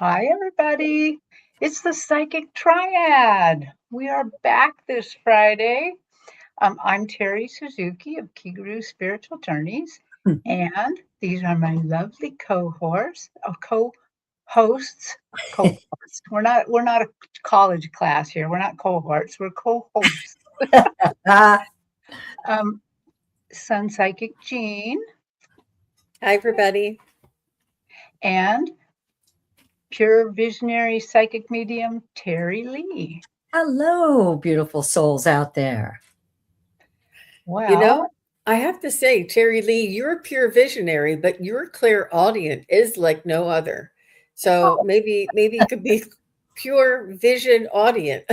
Hi, everybody. It's the Psychic Triad. We are back this Friday. I'm Terri Suzuki of Kigaru Spiritual Journeys, and these are my lovely co-hosts. Co-hosts. We're not a college class here. We're not cohorts. We're co-hosts. Sun Psychic Jean. Hi, everybody. And Pure Visionary Psychic Medium, Terri Lee. Hello, beautiful souls out there. Well, I have to say, Terri Lee, you're a pure visionary, but your clairaudient is like no other. So maybe it could be pure vision audient.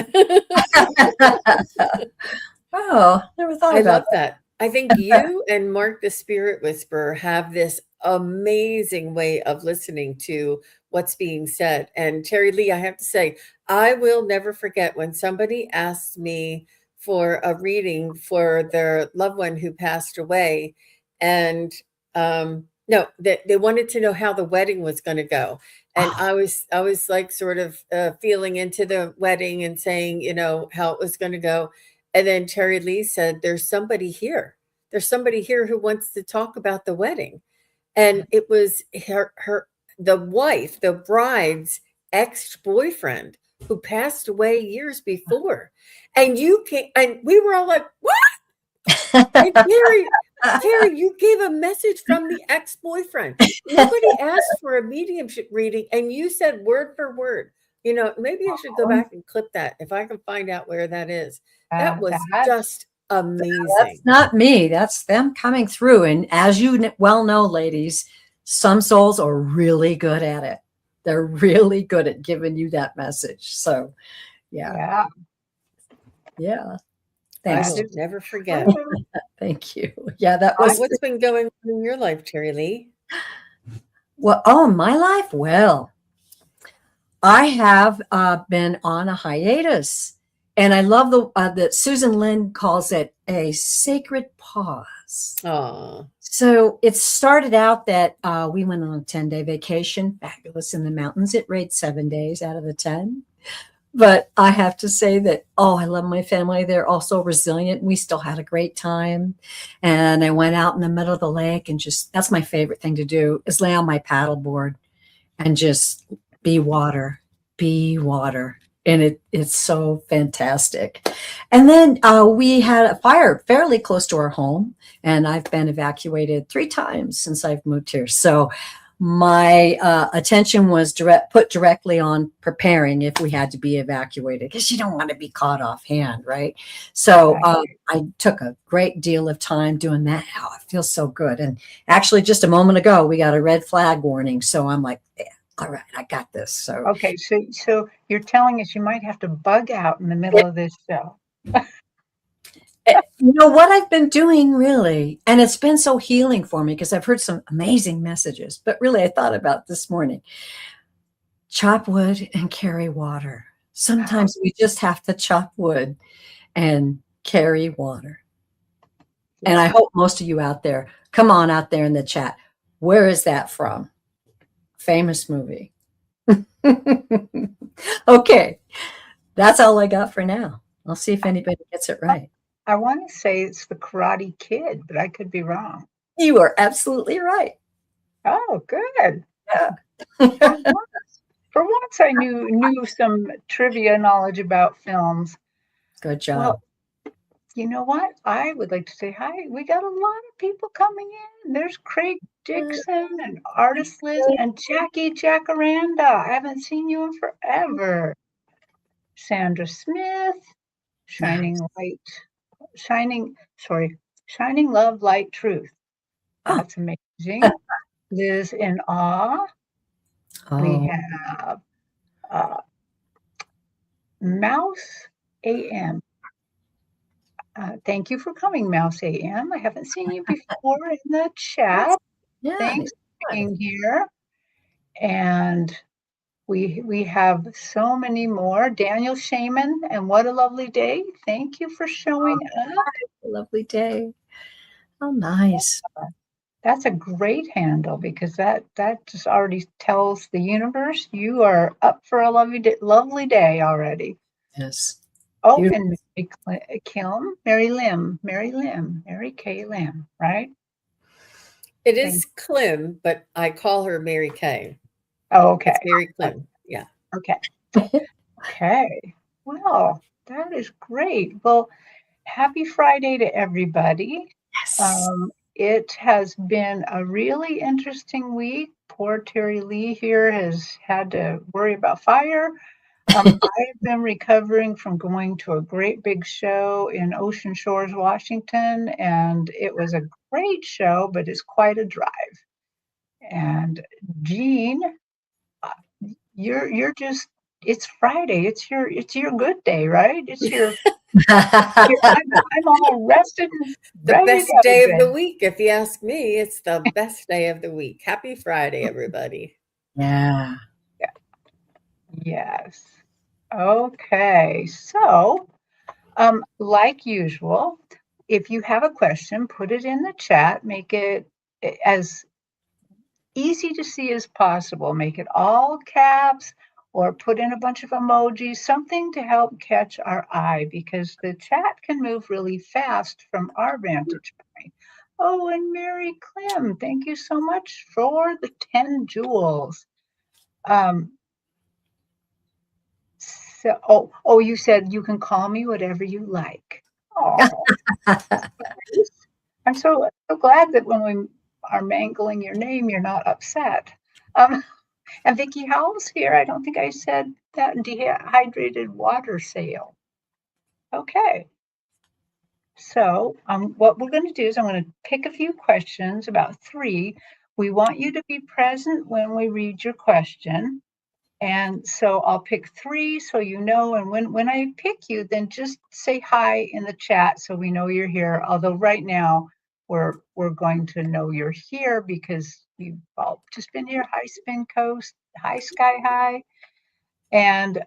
Oh, never thought I about love that. I think you and Mark the Spirit Whisperer have this amazing way of listening to what's being said. And Terri Lee, I have to say, I will never forget when somebody asked me for a reading for their loved one who passed away. And they wanted to know how the wedding was going to go. And I was like sort of feeling into the wedding and saying, how it was going to go. And then Terri Lee said, there's somebody here. There's somebody here who wants to talk about the wedding. And it was the wife, the bride's ex-boyfriend who passed away years before. And you came, and we were all like, what? And Terri, you gave a message from the ex-boyfriend. Nobody asked for a mediumship reading, and you said word for word. Maybe I should go back and clip that if I can find out where that is. That was just amazing. That's not me. That's them coming through. And as you well know, ladies, some souls are really good at it. They're really good at giving you that message. So, yeah. Thanks. I will never forget. Thank you. Yeah, that was. What's been going on in your life, Terri Lee? Well, my life. Well, I have been on a hiatus, and I love that Susan Lynn calls it a sacred pause. Oh. So it started out that we went on a 10-day vacation, fabulous in the mountains. It rained 7 days out of the 10. But I have to say that, I love my family. They're also resilient. We still had a great time. And I went out in the middle of the lake and that's my favorite thing to do is lay on my paddleboard and just be water. And it's so fantastic. And then we had a fire fairly close to our home, and I've been evacuated 3 times since I've moved here. So my attention was put directly on preparing if we had to be evacuated, because you don't want to be caught offhand, right? So I took a great deal of time doing that. Oh, it feels so good. And actually, just a moment ago, we got a red flag warning. So I'm like, yeah. All right, I got this. So okay, so you're telling us you might have to bug out in the middle of this show. You know what I've been doing, really, and it's been so healing for me because I've heard some amazing messages. But really, I thought about this morning: chop wood and carry water. Sometimes we just have to chop wood and carry water. And I hope most of you out there, come on out there in the chat. Where is that from? Famous movie. Okay, that's all I got for now. I'll see if anybody gets it right. I want to say it's the Karate Kid, but I could be wrong. You are absolutely right. Oh, good. Yeah. For once, I knew some trivia knowledge about films. Good job. Well, you know what? I would like to say hi. We got a lot of people coming in. There's Craig Dixon and Artist Liz and Jackie Jacaranda. I haven't seen you in forever. Sandra Smith, Shining Love, Light, Truth. That's amazing. Liz in Awe. We have Mouse AM. Thank you for coming, Mouse AM. I haven't seen you before in the chat. Yeah, thanks for being here. And we have so many more. Daniel Shaman, and what a lovely day. Thank you for showing up. A lovely day. Oh, nice. That's a great handle because that just already tells the universe you are up for a lovely day already. Yes. Oh, Beautiful. and Mary Kay Lim, right? It is Klim, but I call her Mary Kay. Oh, okay. It's Mary Klim. Yeah. Okay. Okay. Well, that is great. Well, happy Friday to everybody. Yes. It has been a really interesting week. Poor Terri Lee here has had to worry about fire. I've been recovering from going to a great big show in Ocean Shores, Washington, and it was a great show, but it's quite a drive. And Jean, uh, you're just it's Friday. It's your good day, right? It's your I'm all rested and The ready best to go day to of the bed. week. If you ask me, it's the best day of the week. Happy Friday, everybody. Yeah. Yes. Okay. So, like usual, if you have a question, put it in the chat. Make it as easy to see as possible. Make it all caps or put in a bunch of emojis, something to help catch our eye because the chat can move really fast from our vantage point. Oh, and Mary Clem, thank you so much for the 10 jewels. Um, so, you said you can call me whatever you like. Oh, I'm so glad that when we are mangling your name, you're not upset. Um, and Vicky Howell's here. I don't think I said that. Dehydrated water sale. Okay. So what we're going to do is I'm going to pick a few questions, about 3. We want you to be present when we read your question. And so I'll pick 3 so you know. And when I pick you, then just say hi in the chat so we know you're here. Although right now we're going to know you're here because you've all just been here. Hi, Spin Coast. Hi, Sky High. And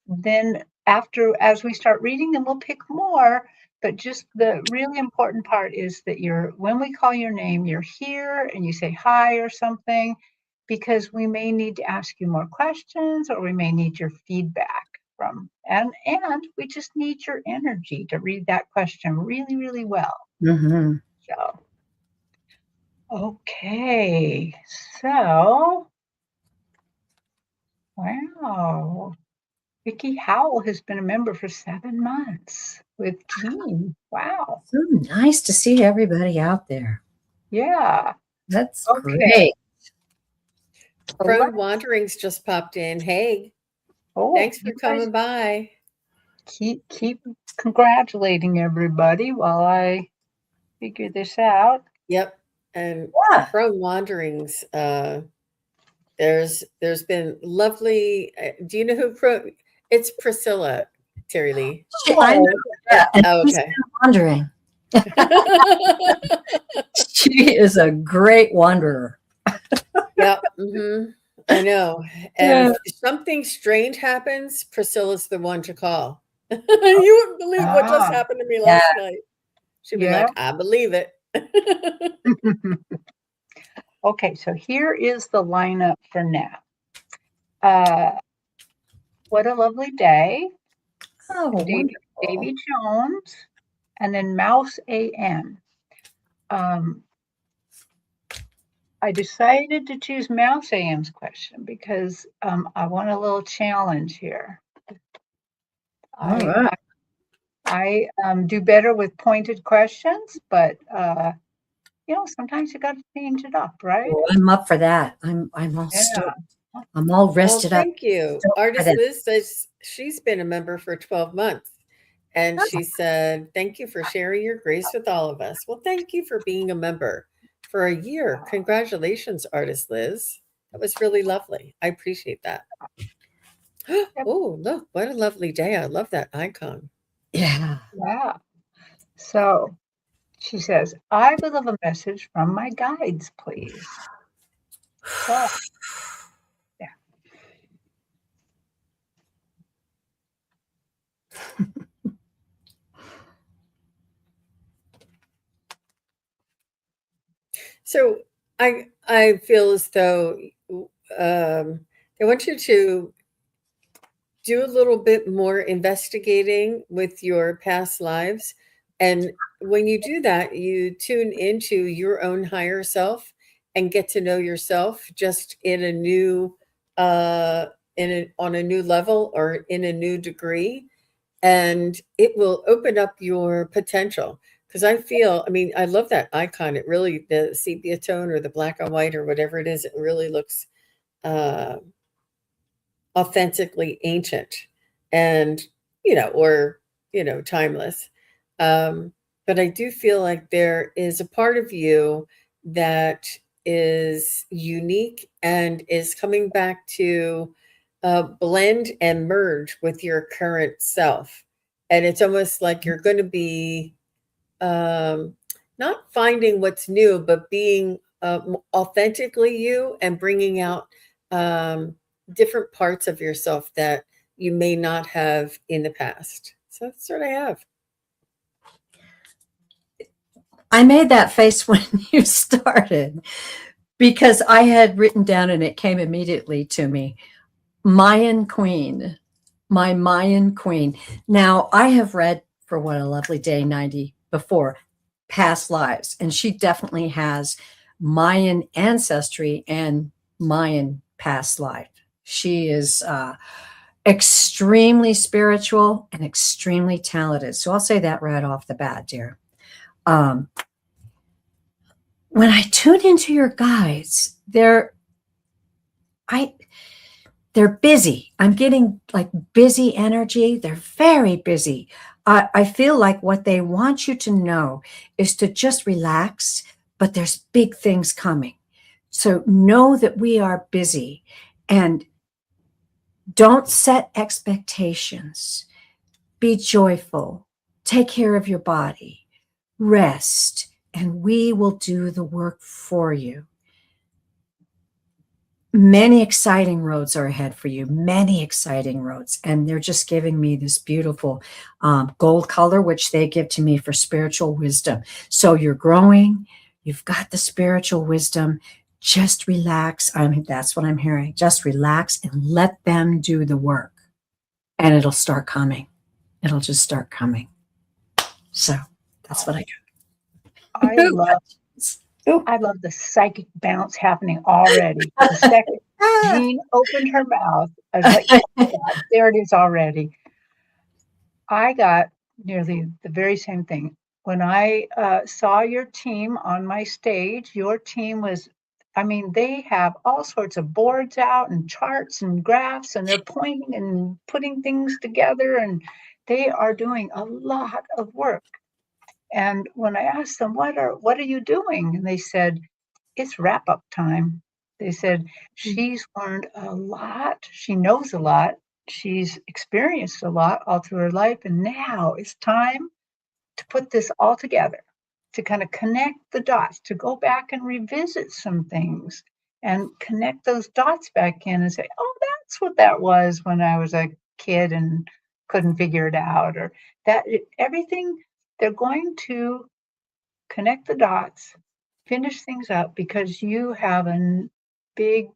then as we start reading them, we'll pick more. But just the really important part is that when we call your name, you're here and you say hi or something, because we may need to ask you more questions or we may need your feedback and we just need your energy to read that question really, really well. Mm-hmm. So, okay. So, wow. Vicky Howell has been a member for 7 months with Jean. Wow. So nice to see everybody out there. Yeah. That's Okay. great. Prone Wanderings just popped in. Hey, thanks for coming by. Keep congratulating everybody while I figure this out. Yep. And Yeah. Prone Wanderings, there's been lovely. Do you know who it's Priscilla, Terri Lee. I know that. And Okay. Wandering. She is a great wanderer. Yep. I know. And if something strange happens, Priscilla's the one to call. You wouldn't believe what just happened to me last night. She'd be like, I believe it. Okay, so here is the lineup for now. What a lovely day. Oh, Davy Jones, and then Mouse AM. I decided to choose Mouse AM's question because I want a little challenge here. I do better with pointed questions, but sometimes you got to change it up, right? Oh, I'm up for that. I'm all stoked. I'm all rested up. Thank you. Artist Liz says she's been a member for 12 months. And she said, thank you for sharing your grace with all of us. Well, thank you for being a member for a year. Congratulations, Artist Liz. That was really lovely. I appreciate that. Oh, look, what a lovely day. I love that icon. Yeah. Yeah. So she says, I would love a message from my guides, please. So, yeah. So I feel as though I want you to do a little bit more investigating with your past lives. And when you do that, you tune into your own higher self and get to know yourself just in a new on a new level or in a new degree, and it will open up your potential. Because I feel, I mean, I love that icon. It really, the sepia tone or the black and white or whatever it is, it really looks uh, authentically ancient and, or, timeless. But I do feel like there is a part of you that is unique and is coming back to blend and merge with your current self. And it's almost like you're going to be um, not finding what's new, but being authentically you and bringing out um, different parts of yourself that you may not have in the past. So that's what I have. I made that face when you started because I had written down, and it came immediately to me, Mayan Queen, my Mayan Queen. Now, I have read For What a Lovely Day 90 before, past lives, and she definitely has Mayan ancestry and Mayan past life. She is extremely spiritual and extremely talented. So I'll say that right off the bat, dear. When I tune into your guides, they're busy. I'm getting like busy energy. They're very busy. I feel like what they want you to know is to just relax, but there's big things coming. So know that we are busy and don't set expectations. Be joyful. Take care of your body. Rest, and we will do the work for you. Many exciting roads are ahead for you, many exciting roads. And they're just giving me this beautiful gold color, which they give to me for spiritual wisdom. So you're growing, you've got the spiritual wisdom. Just relax. That's what I'm hearing. Just relax and let them do the work. And it'll start coming. It'll just start coming. So that's what I got. I love the psychic bounce happening already. The second Jean opened her mouth, I was like, oh God, there it is already. I got nearly the very same thing. When I saw your team on my stage, your team was, I mean, they have all sorts of boards out and charts and graphs, and they're pointing and putting things together, and they are doing a lot of work. And when I asked them, what are you doing? And they said, it's wrap up time. They said, she's learned a lot. She knows a lot. She's experienced a lot all through her life. And now it's time to put this all together, to kind of connect the dots, to go back and revisit some things and connect those dots back in and say, oh, that's what that was when I was a kid and couldn't figure it out, or that everything. They're going to connect the dots, finish things up, because you have big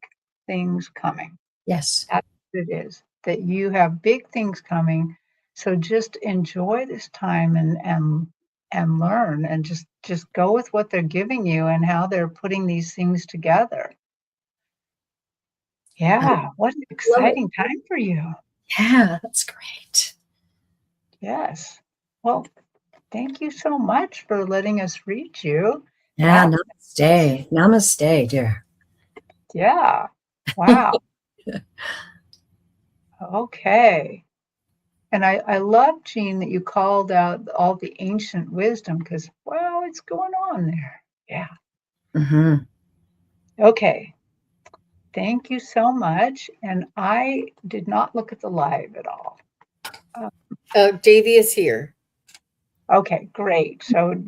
things coming. Yes. That's what it is, that you have big things coming. So just enjoy this time and learn, and just go with what they're giving you and how they're putting these things together. Yeah, what an exciting time for you. Yeah, that's great. Yes. Well, thank you so much for letting us reach you. Yeah, namaste. Namaste, dear. Yeah. Wow. Okay. And I love, Jean, that you called out all the ancient wisdom, because, well, it's going on there. Yeah. Mm-hmm. Okay. Thank you so much. And I did not look at the live at all. Davy is here. Okay, great. So,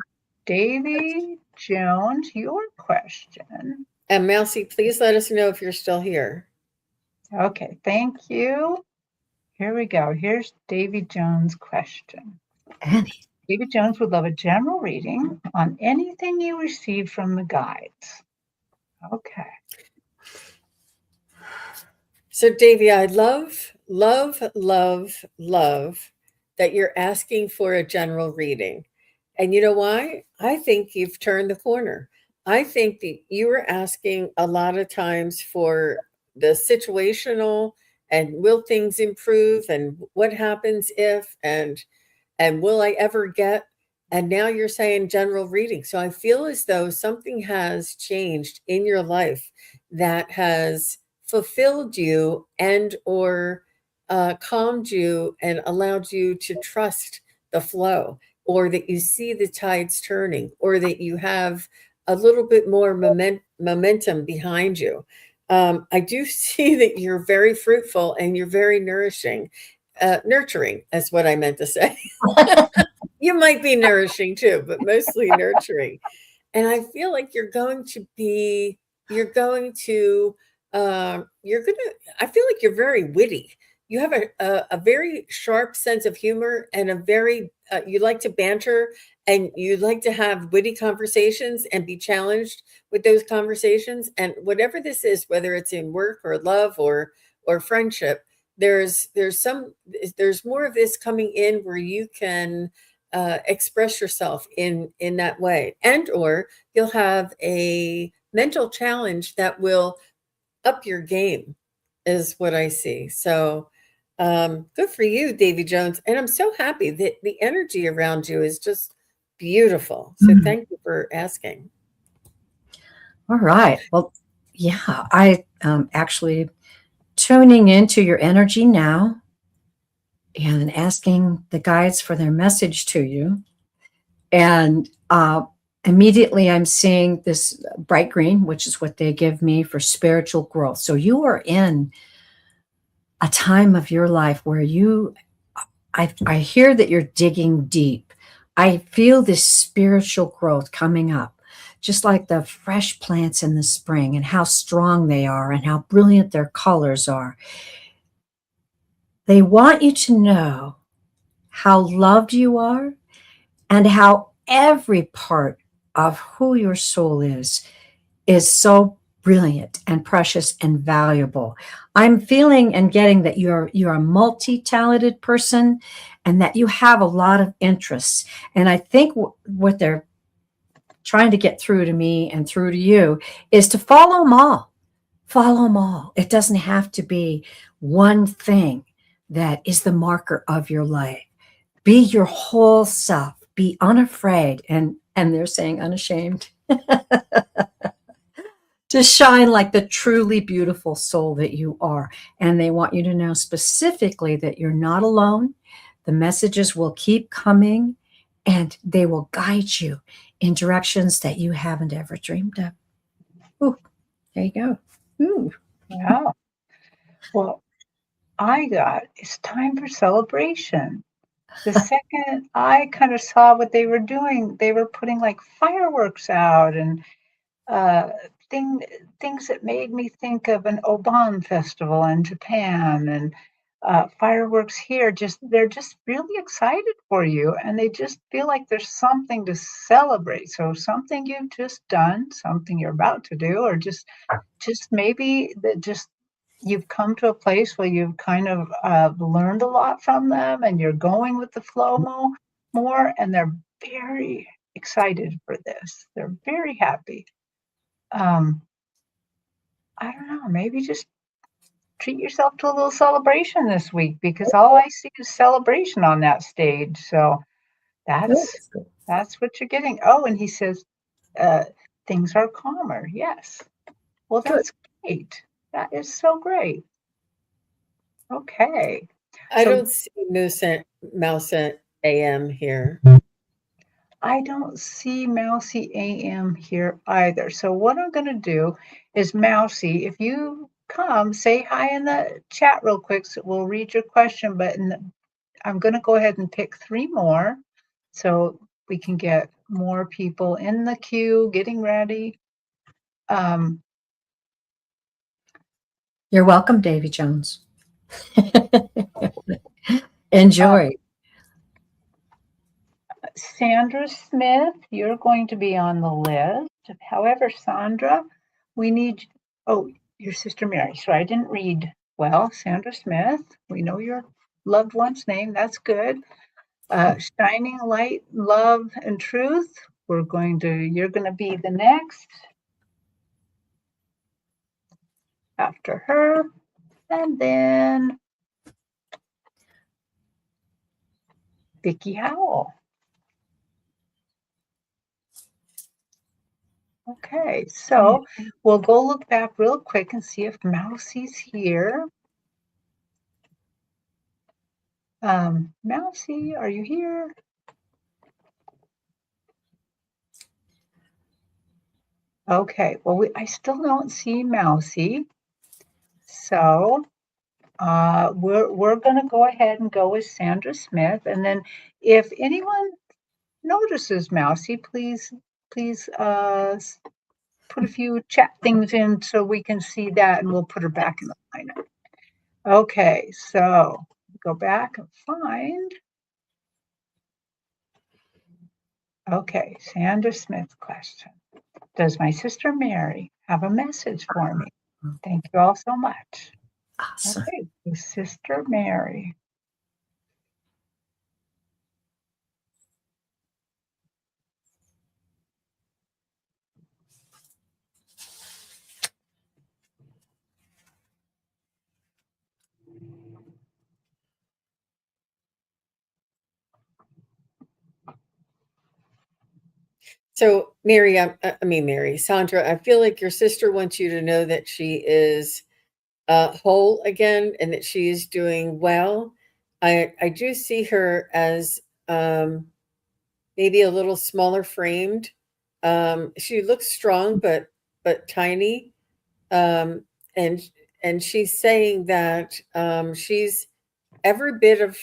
Davy Jones, your question. And Mousy, please let us know if you're still here. Okay, thank you. Here we go. Here's Davy Jones' question. Annie. David Jones would love a general reading on anything you received from the guides. Okay. So, Davy, I love, love, love, love that you're asking for a general reading. And you know why? I think you've turned the corner. I think that you were asking a lot of times for the situational and will things improve and what happens if and will I ever get? And now you're saying general reading. So I feel as though something has changed in your life that has fulfilled you and or calmed you and allowed you to trust the flow, or that you see the tides turning, or that you have a little bit more momentum behind you. I do see that you're very fruitful and you're very nourishing. Nurturing, that's what I meant to say. You might be nourishing too, but mostly nurturing. And I feel like you're going to, I feel like you're very witty. You have a very sharp sense of humor and a very, you like to banter and you like to have witty conversations and be challenged with those conversations. And whatever this is, whether it's in work or love or friendship, there's more of this coming in where you can express yourself in that way, and or you'll have a mental challenge that will up your game, is what I see. So good for you, Davy Jones. And I'm so happy that the energy around you is just beautiful. So thank you for asking. All right. Well, yeah, I actually tuning into your energy now and asking the guides for their message to you. And immediately I'm seeing this bright green, which is what they give me for spiritual growth. So you are in a time of your life where I hear that you're digging deep. I feel this spiritual growth coming up, just like the fresh plants in the spring and how strong they are and how brilliant their colors are. They want you to know how loved you are and how every part of who your soul is so brilliant and precious and valuable. I'm feeling and getting that you're a multi-talented person and that you have a lot of interests. And I think what they're trying to get through to me and through to you is to follow them all. Follow them all. It doesn't have to be one thing that is the marker of your life. Be your whole self. Be unafraid. And they're saying unashamed. To shine like the truly beautiful soul that you are. And they want you to know specifically that you're not alone. The messages will keep coming and they will guide you in directions that you haven't ever dreamed of. Ooh, there you go. Ooh. Wow. Well, it's time for celebration. The second I kind of saw what they were doing, they were putting like fireworks out and uh, things that made me think of an Oban festival in Japan and fireworks here. They're just really excited for you, and they just feel like there's something to celebrate. So something you've just done, something you're about to do, or just maybe that just you've come to a place where you've kind of learned a lot from them, and you're going with the flow more, and they're very excited for this. They're very happy. um, I don't know, maybe just treat yourself to a little celebration this week because all I see is celebration on that stage. So that's what you're getting. Oh, and he says uh, things are calmer. Yes. Well, that's great. That is so great. Okay. I So don't see Mouse AM here. I don't see Mousy AM here either. So what I'm going to do is, Mousy, if you come, say hi in the chat real quick, so we'll read your question. But I'm going to go ahead and pick 3 more so we can get more people in the queue getting ready. You're welcome, Davy Jones. Enjoy. Sandra Smith, you're going to be on the list. However, Sandra, we need, oh, your sister Mary. Sorry, I didn't read well. Sandra Smith, we know your loved one's name. That's good. Shining Light, Love, and Truth. You're going to be the next after her. And then Vicki Howell. Okay, so we'll go look back real quick and see if Mousie's here. Mousie, are you here? Okay, well, I still don't see Mousie. So we're going to go ahead and go with Sandra Smith. And then if anyone notices Mousie, please put a few chat things in so we can see that, and we'll put her back in the lineup. Okay, so go back and find. Okay, Sandra Smith question. Does my sister Mary have a message for me? Thank you all so much. Awesome. Okay, Sister Mary. So, Sandra, I feel like your sister wants you to know that she is whole again and that she is doing well. I do see her as maybe a little smaller framed. She looks strong, but tiny. And she's saying that she's every bit of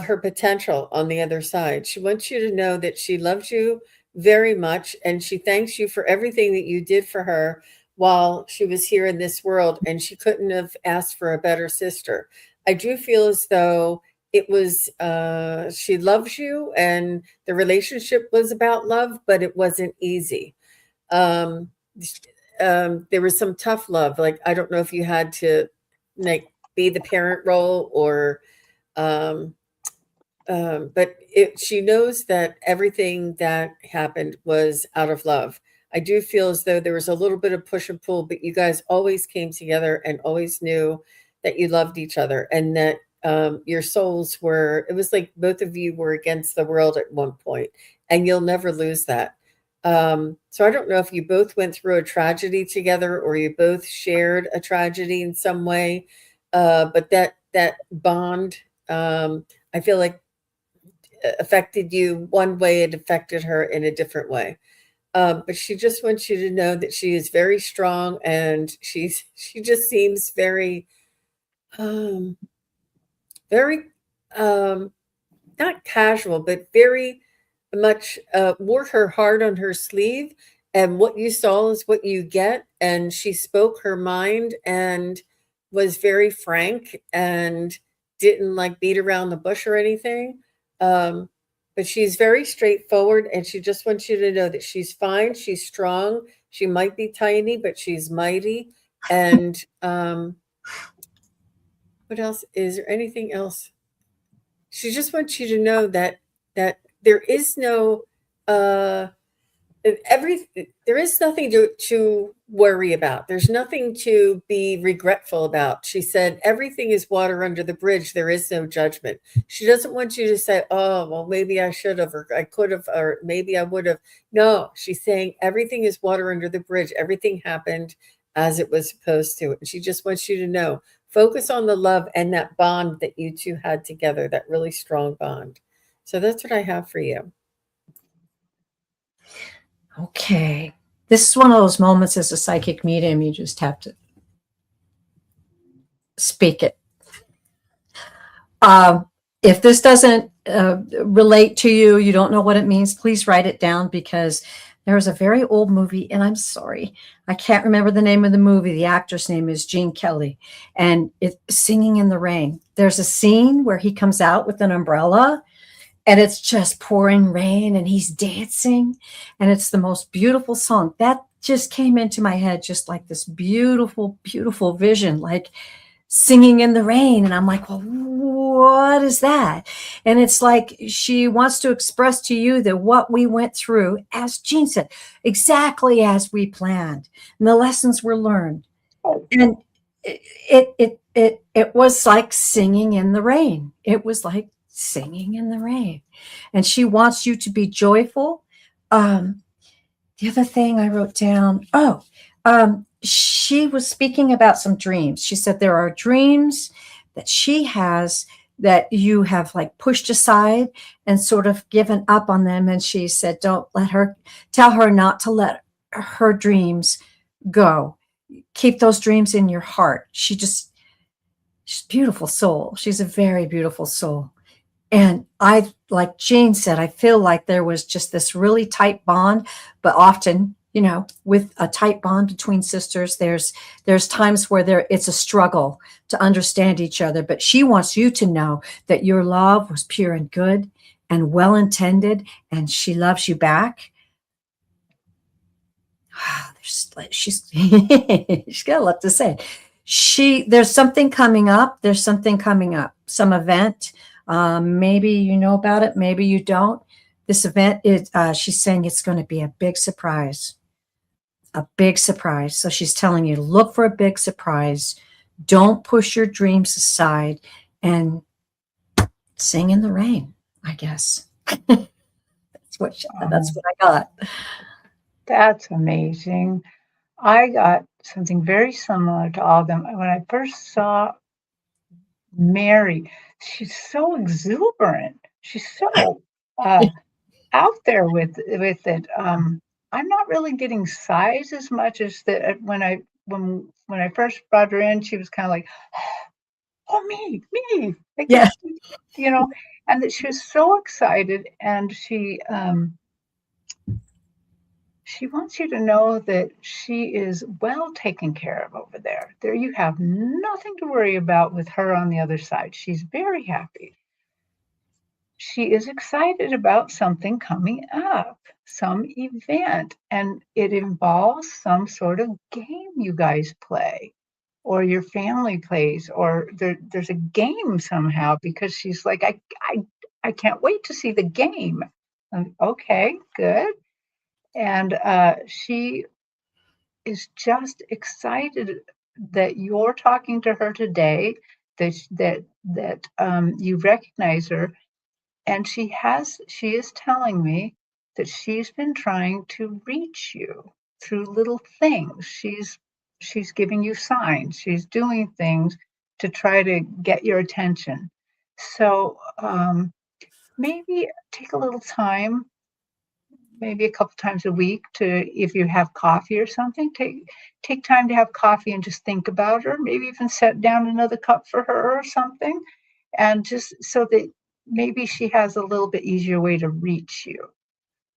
her potential on the other side. She wants you to know that she loves you very much, and she thanks you for everything that you did for her while she was here in this world, and she couldn't have asked for a better sister. I do feel as though it was she loves you, and the relationship was about love, but it wasn't easy. There was some tough love. Like, I don't know if you had to be the parent role or but she knows that everything that happened was out of love. I do feel as though there was a little bit of push and pull, but you guys always came together and always knew that you loved each other, and that your souls were, it was like both of you were against the world at one point, and you'll never lose that. So I don't know if you both went through a tragedy together or you both shared a tragedy in some way, but that bond, I feel like affected you one way, it affected her in a different way. But she just wants you to know that she is very strong, and she just seems very very not casual, but very much wore her heart on her sleeve, and what you saw is what you get. And she spoke her mind and was very frank and didn't like beat around the bush or anything. But she's very straightforward, and she just wants you to know that she's fine, she's strong, she might be tiny, but she's mighty. And what else? Is there anything else? She just wants you to know that there is no there is nothing to worry about. There's nothing to be regretful about. She said everything is water under the bridge. There is no judgment. She doesn't want you to say, oh, well, maybe I should have, or I could have, or maybe I would have. No, she's saying everything is water under the bridge. Everything happened as it was supposed to. And she just wants you to know, focus on the love and that bond that you two had together, that really strong bond. So that's what I have for you. Okay. This is one of those moments as a psychic medium, you just have to speak it. If this doesn't relate to you, you don't know what it means, please write it down, because there's a very old movie, and I'm sorry, I can't remember the name of the movie. The actor's name is Gene Kelly, and it's Singing in the Rain. There's a scene where he comes out with an umbrella, and it's just pouring rain, and he's dancing, and it's the most beautiful song. That just came into my head, just like this beautiful, beautiful vision, like singing in the rain. And I'm like, well, what is that? And it's like she wants to express to you that what we went through, as Jean said, exactly as we planned, and the lessons were learned. And it was like singing in the rain. It was like singing in the rain. And she wants you to be joyful. The other thing I wrote down, she was speaking about some dreams. She said there are dreams that she has that you have like pushed aside and sort of given up on them. And she said, don't let her, tell her not to let her dreams go. Keep those dreams in your heart. She's a beautiful soul. She's a very beautiful soul. And I, like Jean said, I feel like there was just this really tight bond, but often, with a tight bond between sisters, there's times where it's a struggle to understand each other. But she wants you to know that your love was pure and good and well intended, and she loves you back. She's got a lot to say. There's something coming up. There's something coming up. Some event. Maybe you know about it. Maybe you don't. This event is. She's saying it's going to be a big surprise. A big surprise. So she's telling you to look for a big surprise. Don't push your dreams aside and sing in the rain. I guess that's what I got. That's amazing. I got something very similar to all of them. When I first saw Mary, she's so exuberant. She's so out there with it. I'm not really getting size as much as that when I first brought her in, she was kind of like, oh, me, like Yeah. and that she was so excited, and she wants you to know that she is well taken care of over there. There you have nothing to worry about with her on the other side. She's very happy. She is excited about something coming up, some event, and it involves some sort of game you guys play or your family plays, or there's a game somehow, because she's like, I can't wait to see the game. Okay, good. And she is just excited that you're talking to her today, that you recognize her, and she is telling me that she's been trying to reach you through little things. She's giving you signs. She's doing things to try to get your attention. So maybe take a little time, maybe a couple times a week, if you have coffee or something, take time to have coffee and just think about her. Maybe even set down another cup for her or something, and just so that maybe she has a little bit easier way to reach you.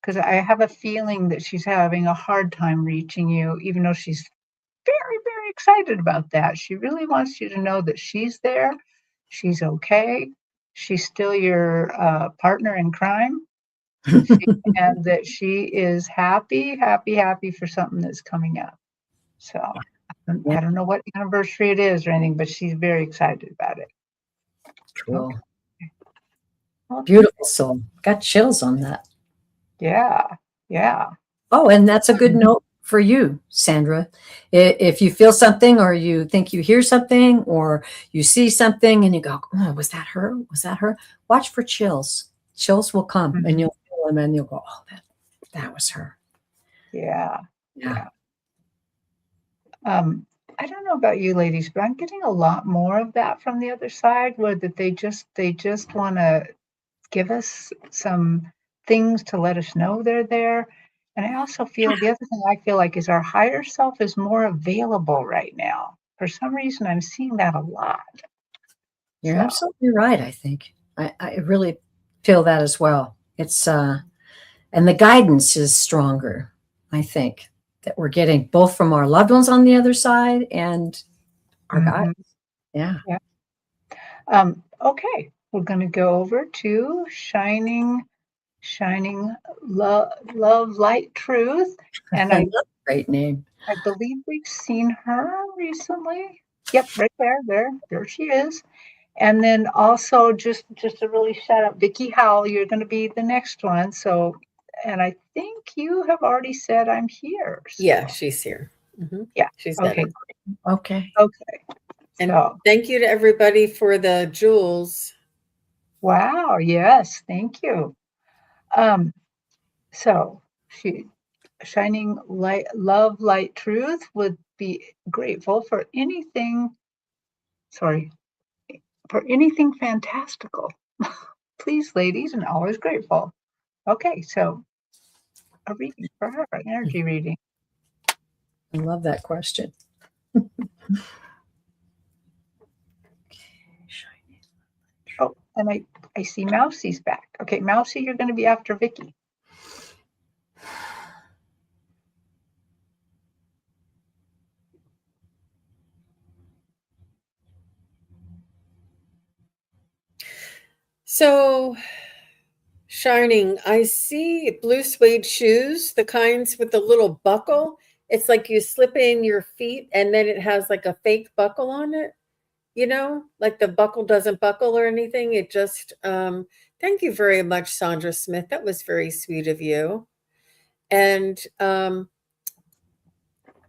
Because I have a feeling that she's having a hard time reaching you, even though she's very, very excited about that. She really wants you to know that she's there, she's okay, she's still your partner in crime, and that she is happy for something that's coming up. So I don't know what anniversary it is or anything, but she's very excited about it. Cool. Okay. Well, beautiful soul. Got chills on that. Yeah. Oh, and that's a good note for you, Sandra. If you feel something, or you think you hear something, or you see something and you go, oh, was that her? Was that her? Watch for chills. Chills will come, and you'll feel them, and you'll go, oh, that was her. Yeah. I don't know about you ladies, but I'm getting a lot more of that from the other side, where that they just want to give us some things to let us know they're there. And I also feel the other thing I feel like is our higher self is more available right now. For some reason, I'm seeing that a lot. You're absolutely right. I think I really feel that as well. It's and the guidance is stronger, I think, that we're getting both from our loved ones on the other side and our guides. Yeah. Okay, we're going to go over to shining love, light, truth, and Great name. I believe we've seen her recently. Yep, right there she is. And then also just to really shout out Vicky Howell, you're going to be the next one. So, and I think you have already said I'm here. So. Yeah, she's here. Yeah. She's okay. better. Okay. And so, thank you to everybody for the jewels. Wow. Yes. Thank you. So she shining light, love, light, truth would be grateful for anything. Sorry, for anything fantastical. Please, ladies, and always grateful. Okay, so a reading for her, an energy reading. I love that question. Oh, and I see Mousie's back. Okay, Mousie, you're going to be after Vicky. So, shining, I see blue suede shoes, the kinds with the little buckle. It's like you slip in your feet and then it has like a fake buckle on it. You know, like the buckle doesn't buckle or anything. It just, thank you very much, Sandra Smith. That was very sweet of you. And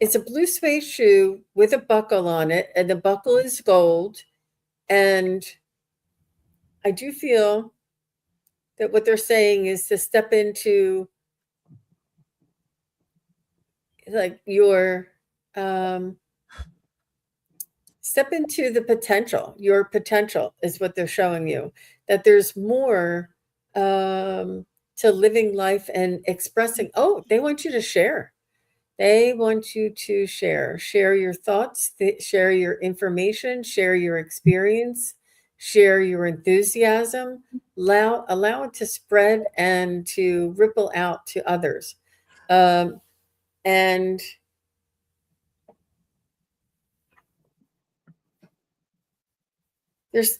it's a blue suede shoe with a buckle on it, and the buckle is gold. And I do feel that what they're saying is to step into like your step into the potential. Your potential is what they're showing you, that there's more to living life and expressing. Oh, they want you to share. They want you to share your thoughts, share your information, share your experience, share your enthusiasm, allow it to spread and to ripple out to others. And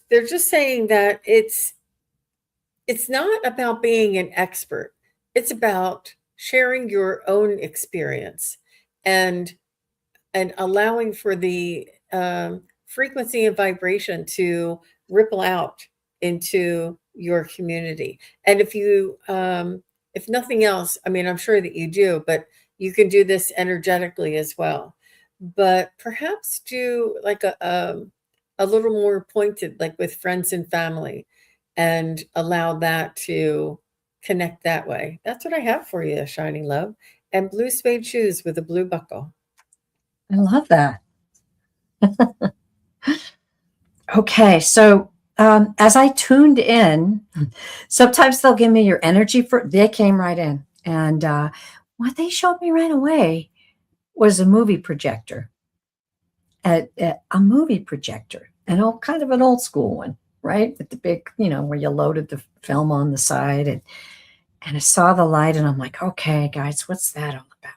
they're just saying that it's not about being an expert. It's about sharing your own experience and allowing for the frequency and vibration to ripple out into your community. And if nothing else, I mean, I'm sure that you do, but you can do this energetically as well. But perhaps do like a little more pointed, like with friends and family, and allow that to connect that way. That's what I have for you, Shining Love. And blue suede shoes with a blue buckle. I love that. Okay, so as I tuned in, sometimes they'll give me your energy they came right in. And what they showed me right away was a movie projector. A movie projector, kind of an old school one, right? With the big, where you loaded the film on the side. And I saw the light and I'm like, okay, guys, what's that all about?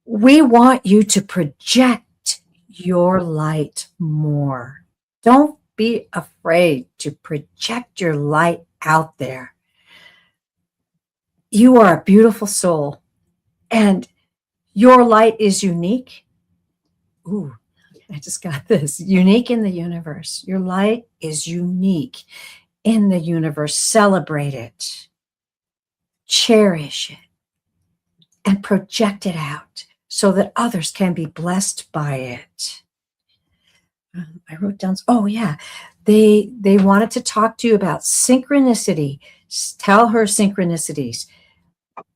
We want you to project your light more. Don't be afraid to project your light out there. You are a beautiful soul and your light is unique. Ooh, I just got this. Unique in the universe. Your light is unique in the universe. Celebrate it. Cherish it. And project it out so that others can be blessed by it. I wrote down, oh yeah, they wanted to talk to you about synchronicity. Tell her synchronicities.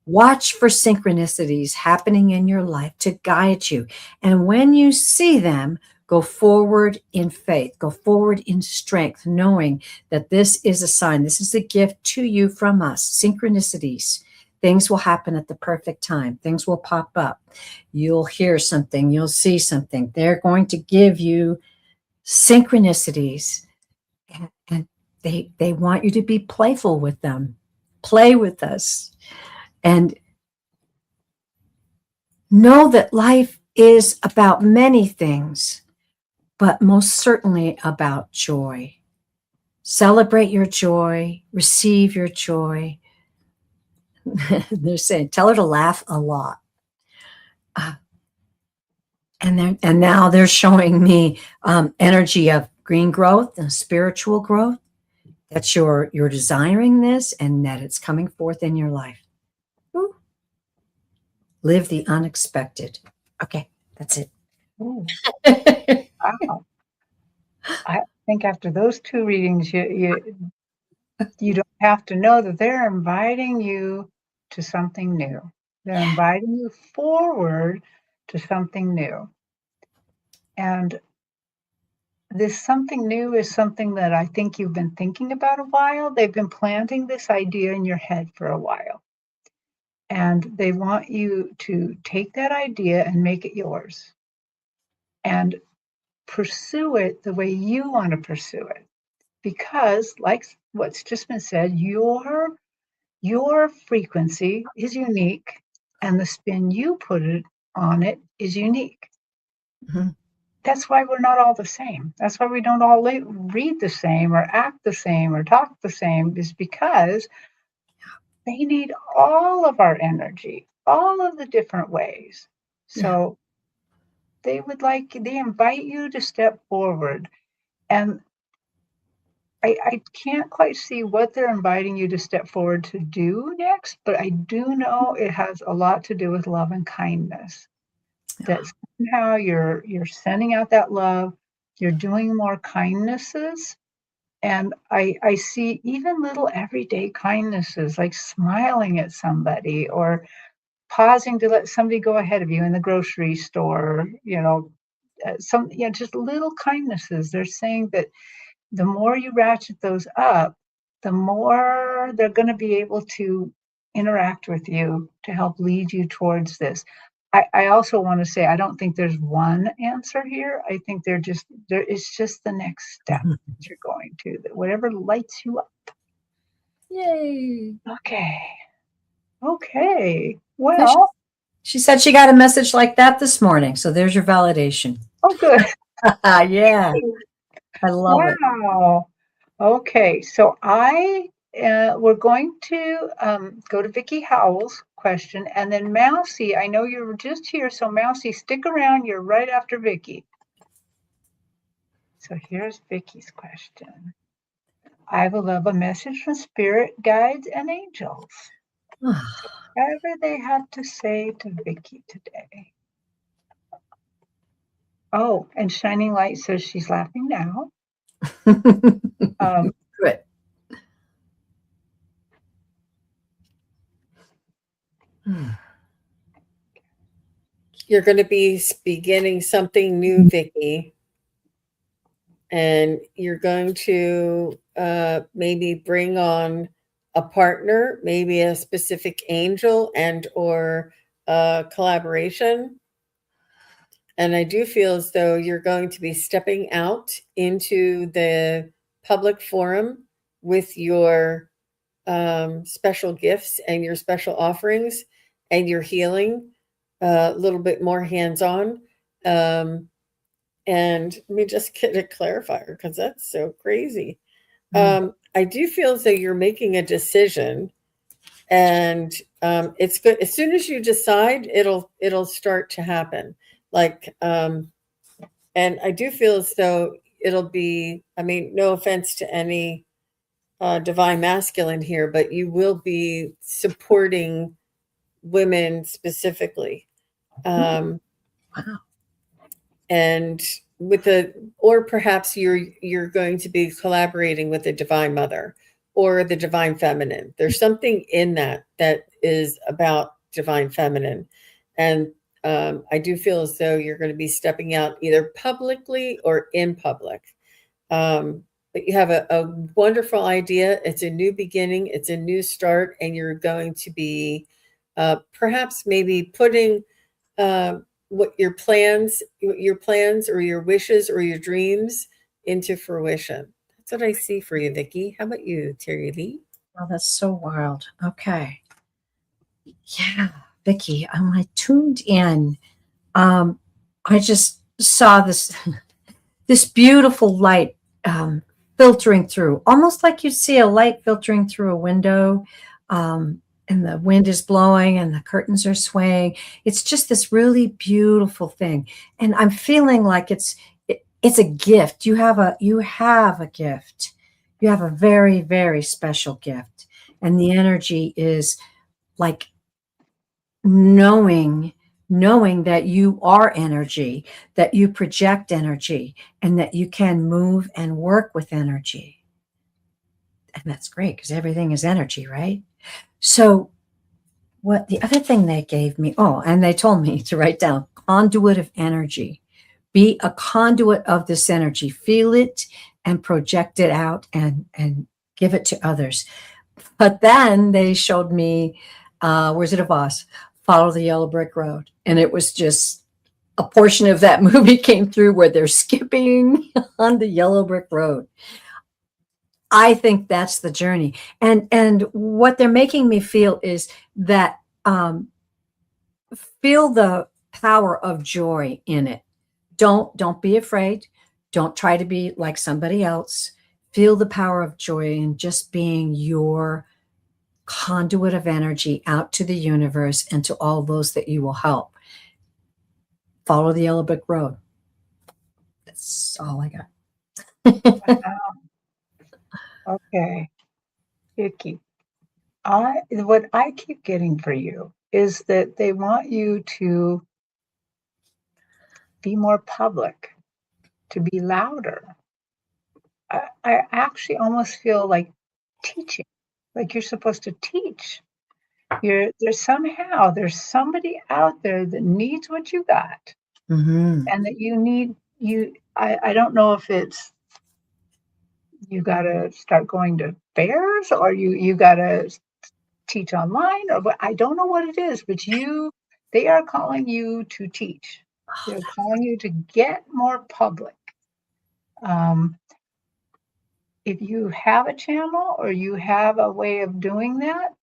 Watch for synchronicities happening in your life to guide you. And when you see them, go forward in faith, go forward in strength, knowing that this is a sign. This is a gift to you from us. Synchronicities. Things will happen at the perfect time. Things will pop up. You'll hear something. You'll see something. They're going to give you synchronicities. And They want you to be playful with them. Play with us. And know that life is about many things, but most certainly about joy. Celebrate your joy, receive your joy. They're saying, tell her to laugh a lot. And now they're showing me energy of green growth and spiritual growth. That you're desiring this and that it's coming forth in your life. Ooh. Live the unexpected. Okay, that's it. Ooh, wow. I think after those two readings, you don't have to know that they're inviting you to something new. They're inviting you forward to something new. And this something new is something that I think you've been thinking about a while. They've been planting this idea in your head for a while. And they want you to take that idea and make it yours and pursue it the way you want to pursue it. Because, like what's just been said, your frequency is unique and the spin you put it on it is unique. Mm-hmm. That's why we're not all the same. That's why we don't all read the same or act the same or talk the same, is because they need all of our energy, all of the different ways. So they invite you to step forward. And I can't quite see what they're inviting you to step forward to do next, but I do know it has a lot to do with love and kindness. That somehow you're sending out that love, you're doing more kindnesses. And I see even little everyday kindnesses, like smiling at somebody or pausing to let somebody go ahead of you in the grocery store, just little kindnesses. They're saying that the more you ratchet those up, the more they're going to be able to interact with you to help lead you towards this. I also want to say, I don't think there's one answer here. I think there is just the next step that you're going to, that whatever lights you up. Yay. Okay. Well, she said she got a message like that this morning. So there's your validation. Oh, good. Yeah. I love it. Wow. Okay. So we're going to go to Vicki Howell's question, and then Mousy, I know you were just here, so Mousy, stick around. You're right after Vicki. So here's Vicki's question. I will love a message from spirit, guides, and angels. Whatever they have to say to Vicki today. Oh, and Shining Light says she's laughing now. Good. You're going to be beginning something new, Vicki. And you're going to maybe bring on a partner, maybe a specific angel and or collaboration. And I do feel as though you're going to be stepping out into the public forum with your special gifts and your special offerings and your healing a little bit more hands-on. And let me just get a clarifier because that's so crazy. I do feel as though you're making a decision, and it's good. As soon as you decide, it'll start to happen. And I do feel as though it'll be, I mean, no offense to any divine masculine here, but you will be supporting women specifically. Wow. And or perhaps you're going to be collaborating with the divine mother or the divine feminine. There's something in that is about divine feminine. And I do feel as though you're going to be stepping out either publicly or in public. But you have a wonderful idea. It's a new beginning. It's a new start. And you're going to be perhaps maybe putting what your plans or your wishes or your dreams into fruition. That's what I see for you, Vicki. How about you, Terri Lee? Oh, that's so wild. Okay. Yeah, Vicki, I tuned in. I just saw this this beautiful light filtering through, almost like you see a light filtering through a window, and the wind is blowing and the curtains are swaying. It's just this really beautiful thing, and I'm feeling like it's a gift. You have a gift. You have a very, very special gift, and the energy is like knowing that you are energy, that you project energy, and that you can move and work with energy. And that's great because everything is energy, right? So what the other thing they gave me, oh, and they told me to write down conduit of energy. Be a conduit of this energy. Feel it and project it out and give it to others. But then they showed me Wizard of Oz, Follow the Yellow Brick Road. And it was just a portion of that movie came through where they're skipping on the yellow brick road. I think that's the journey. And what they're making me feel is that feel the power of joy in it. Don't be afraid. Don't try to be like somebody else. Feel the power of joy in just being your conduit of energy out to the universe and to all those that you will help. Follow the yellow brick road. That's all I got. Okay, Vicky. What I keep getting for you is that they want you to be more public, to be louder. I actually almost feel like teaching, like you're supposed to teach. There's somebody out there that needs what you got, Mm-hmm. and that I don't know if it's you got to start going to fairs or you got to teach online or what. I don't know what it is, but they are calling you to teach. They're calling you to get more public. If you have a channel or you have a way of doing that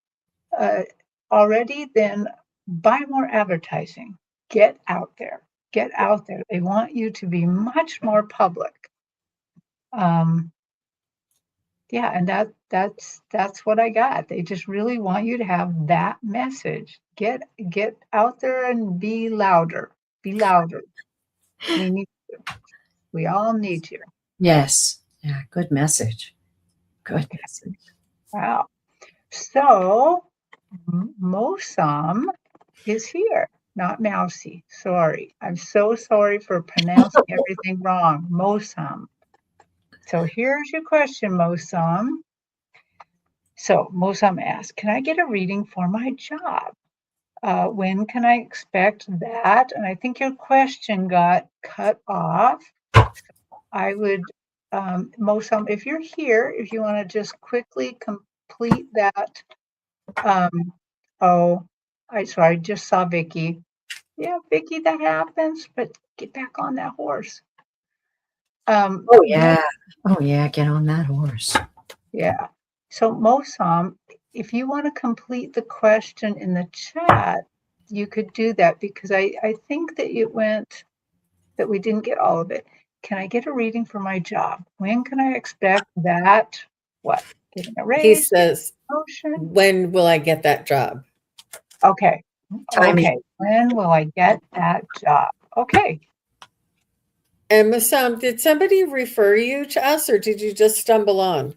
already, then buy more advertising. Get out there. Get out there. They want you to be much more public. Yeah, and that's what I got. They just really want you to have that message. Get out there and be louder. Be louder. We need you. We all need you. Yes. Yeah. Good message. Good message. Wow. So Mosam is here, not Mousy. Sorry. I'm so sorry for pronouncing everything wrong. Mosam. So here's your question, Mosam. So Mosam asks, can I get a reading for my job? When can I expect that? And I think your question got cut off. I would, Mosam, if you're here, if you want to just quickly complete that. I just saw Vicky. Yeah, Vicky, that happens, but get back on that horse. Oh yeah. Oh yeah. Get on that horse. Yeah. So Mosam, if you want to complete the question in the chat, you could do that because I think that that we didn't get all of it. Can I get a reading for my job? When can I expect that? What? Getting a raise? He says, promotion? when will I get that job? Okay. Timing. Okay. When will I get that job? Okay. And Masam, did somebody refer you to us or did you just stumble on?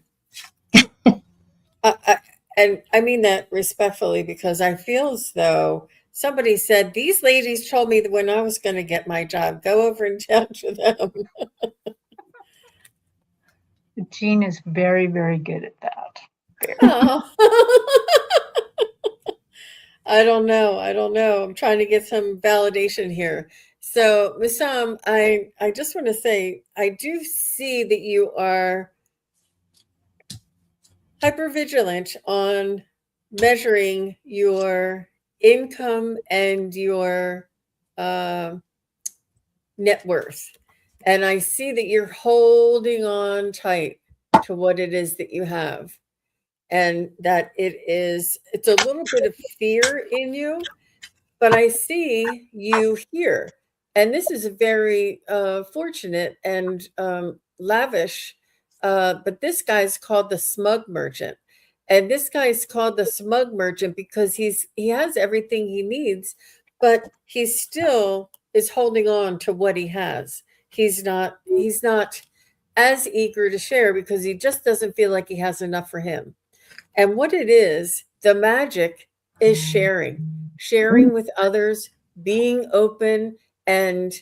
And I mean that respectfully because I feel as though somebody said, these ladies told me that when I was going to get my job, go over and chat to them. Jean is very, very good at that. Oh. I don't know. I'm trying to get some validation here. So, Masam, I just want to say, I do see that you are hypervigilant on measuring your income and your net worth. And I see that you're holding on tight to what it is that you have, and that it's a little bit of fear in you, but I see you here. And this is a very fortunate and lavish, but this guy's called the smug merchant. And this guy's called the smug merchant because he has everything he needs, but he still is holding on to what he has. He's not as eager to share because he just doesn't feel like he has enough for him. And what it is, the magic is sharing with others, being open, and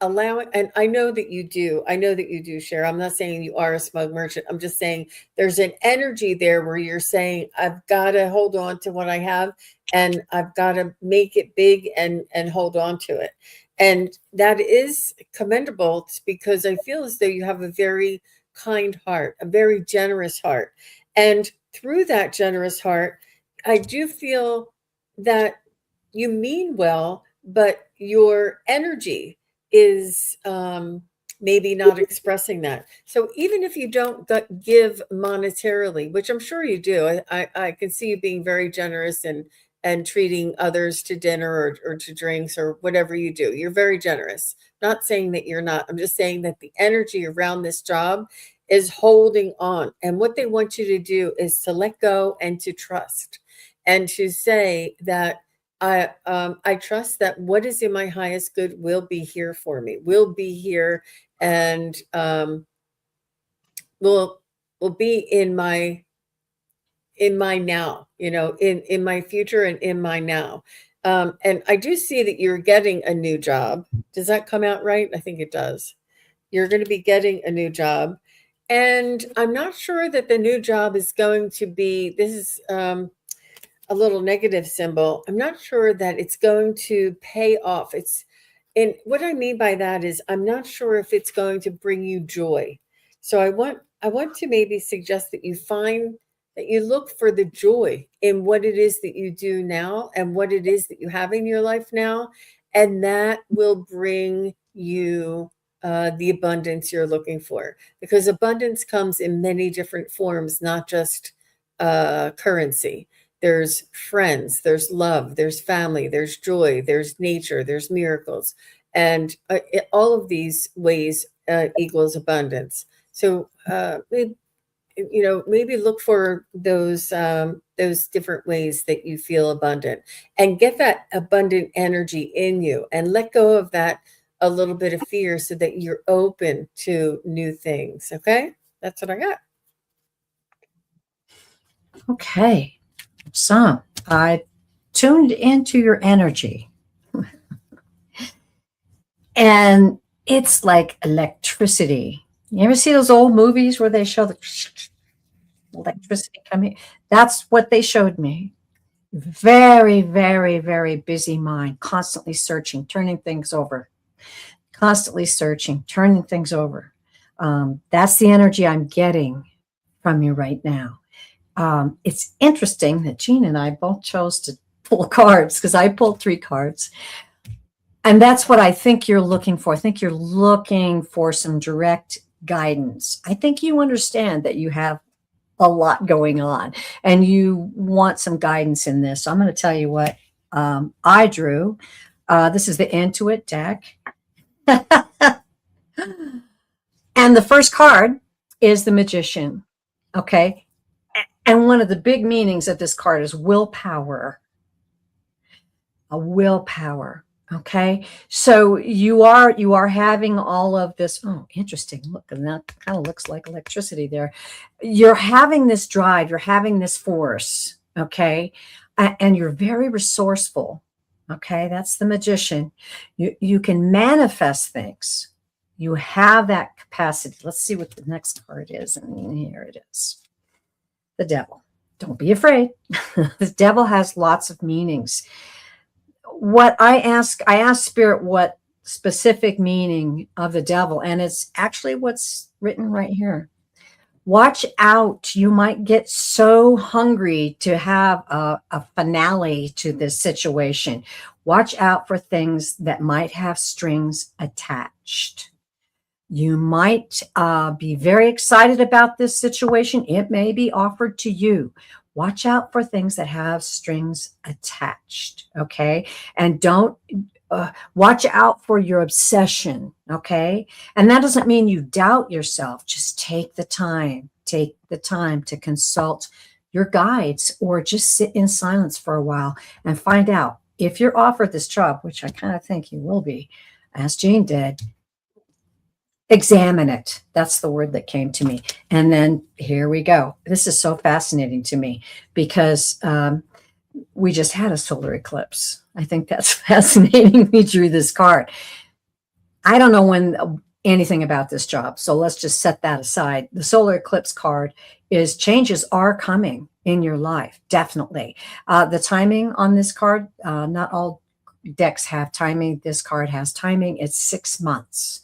allowing. And I know that you do. I know that you do share. I'm not saying you are a smug merchant. I'm just saying there's an energy there where you're saying, I've got to hold on to what I have, and I've got to make it big and hold on to it. And that is commendable because I feel as though you have a very kind heart, a very generous heart. And through that generous heart, I do feel that you mean well, but your energy is maybe not expressing that. So even if you don't give monetarily, which I'm sure you do, I can see you being very generous and treating others to dinner or to drinks or whatever you do. You're very generous. Not saying that you're not. I'm just saying that the energy around this job is holding on. And what they want you to do is to let go and to trust and to say that I trust that what is in my highest good will be here for me, will be here, and will be in my now, in my future and in my now. And I do see that you're getting a new job. Does that come out right? I think it does. You're going to be getting a new job. And I'm not sure that the new job is going to be, this is a little negative symbol. I'm not sure that it's going to pay off. And what I mean by that is I'm not sure if it's going to bring you joy. So I want to maybe suggest that you look for the joy in what it is that you do now and what it is that you have in your life now. And that will bring you the abundance you're looking for, because abundance comes in many different forms, not just currency. There's friends, there's love, there's family, there's joy, there's nature, there's miracles. And all of these ways equals abundance. So maybe look for those different ways that you feel abundant, and get that abundant energy in you, and let go of that a little bit of fear so that you're open to new things. Okay, that's what I got. Okay. So I tuned into your energy, and it's like electricity. You ever see those old movies where they show the electricity coming? That's what they showed me. Very, very, very busy mind, constantly searching, turning things over, constantly searching, turning things over. That's the energy I'm getting from you right now. It's interesting that Jean and I both chose to pull cards, because I pulled 3 cards. And that's what I think you're looking for. I think you're looking for some direct guidance. I think you understand that you have a lot going on and you want some guidance in this. So I'm going to tell you what I drew. This is the Intuit deck. And the first card is the Magician. Okay. And one of the big meanings of this card is willpower. A willpower. Okay. So you are having all of this. Oh, interesting. Look, and that kind of looks like electricity there. You're having this drive, you're having this force. Okay. And you're very resourceful. Okay. That's the Magician. You can manifest things. You have that capacity. Let's see what the next card is. And here it is. The Devil. Don't be afraid. The Devil has lots of meanings. What I asked Spirit what specific meaning of the Devil, and it's actually what's written right here. Watch out. You might get so hungry to have a finale to this situation. Watch out for things that might have strings attached. You might be very excited about this situation. It may be offered to you. Watch out for things that have strings attached, okay? And don't watch out for your obsession, okay? And that doesn't mean you doubt yourself. Just take the time. Take the time to consult your guides or just sit in silence for a while and find out if you're offered this job, which I kind of think you will be, as Jean did. Examine it. That's the word that came to me. And then here we go. This is so fascinating to me because we just had a solar eclipse. I think that's fascinating. We drew this card. I don't know anything about this job, so let's just set that aside. The solar eclipse card is changes are coming in your life, definitely. The timing on this card, not all decks have timing. This card has timing. It's 6 months.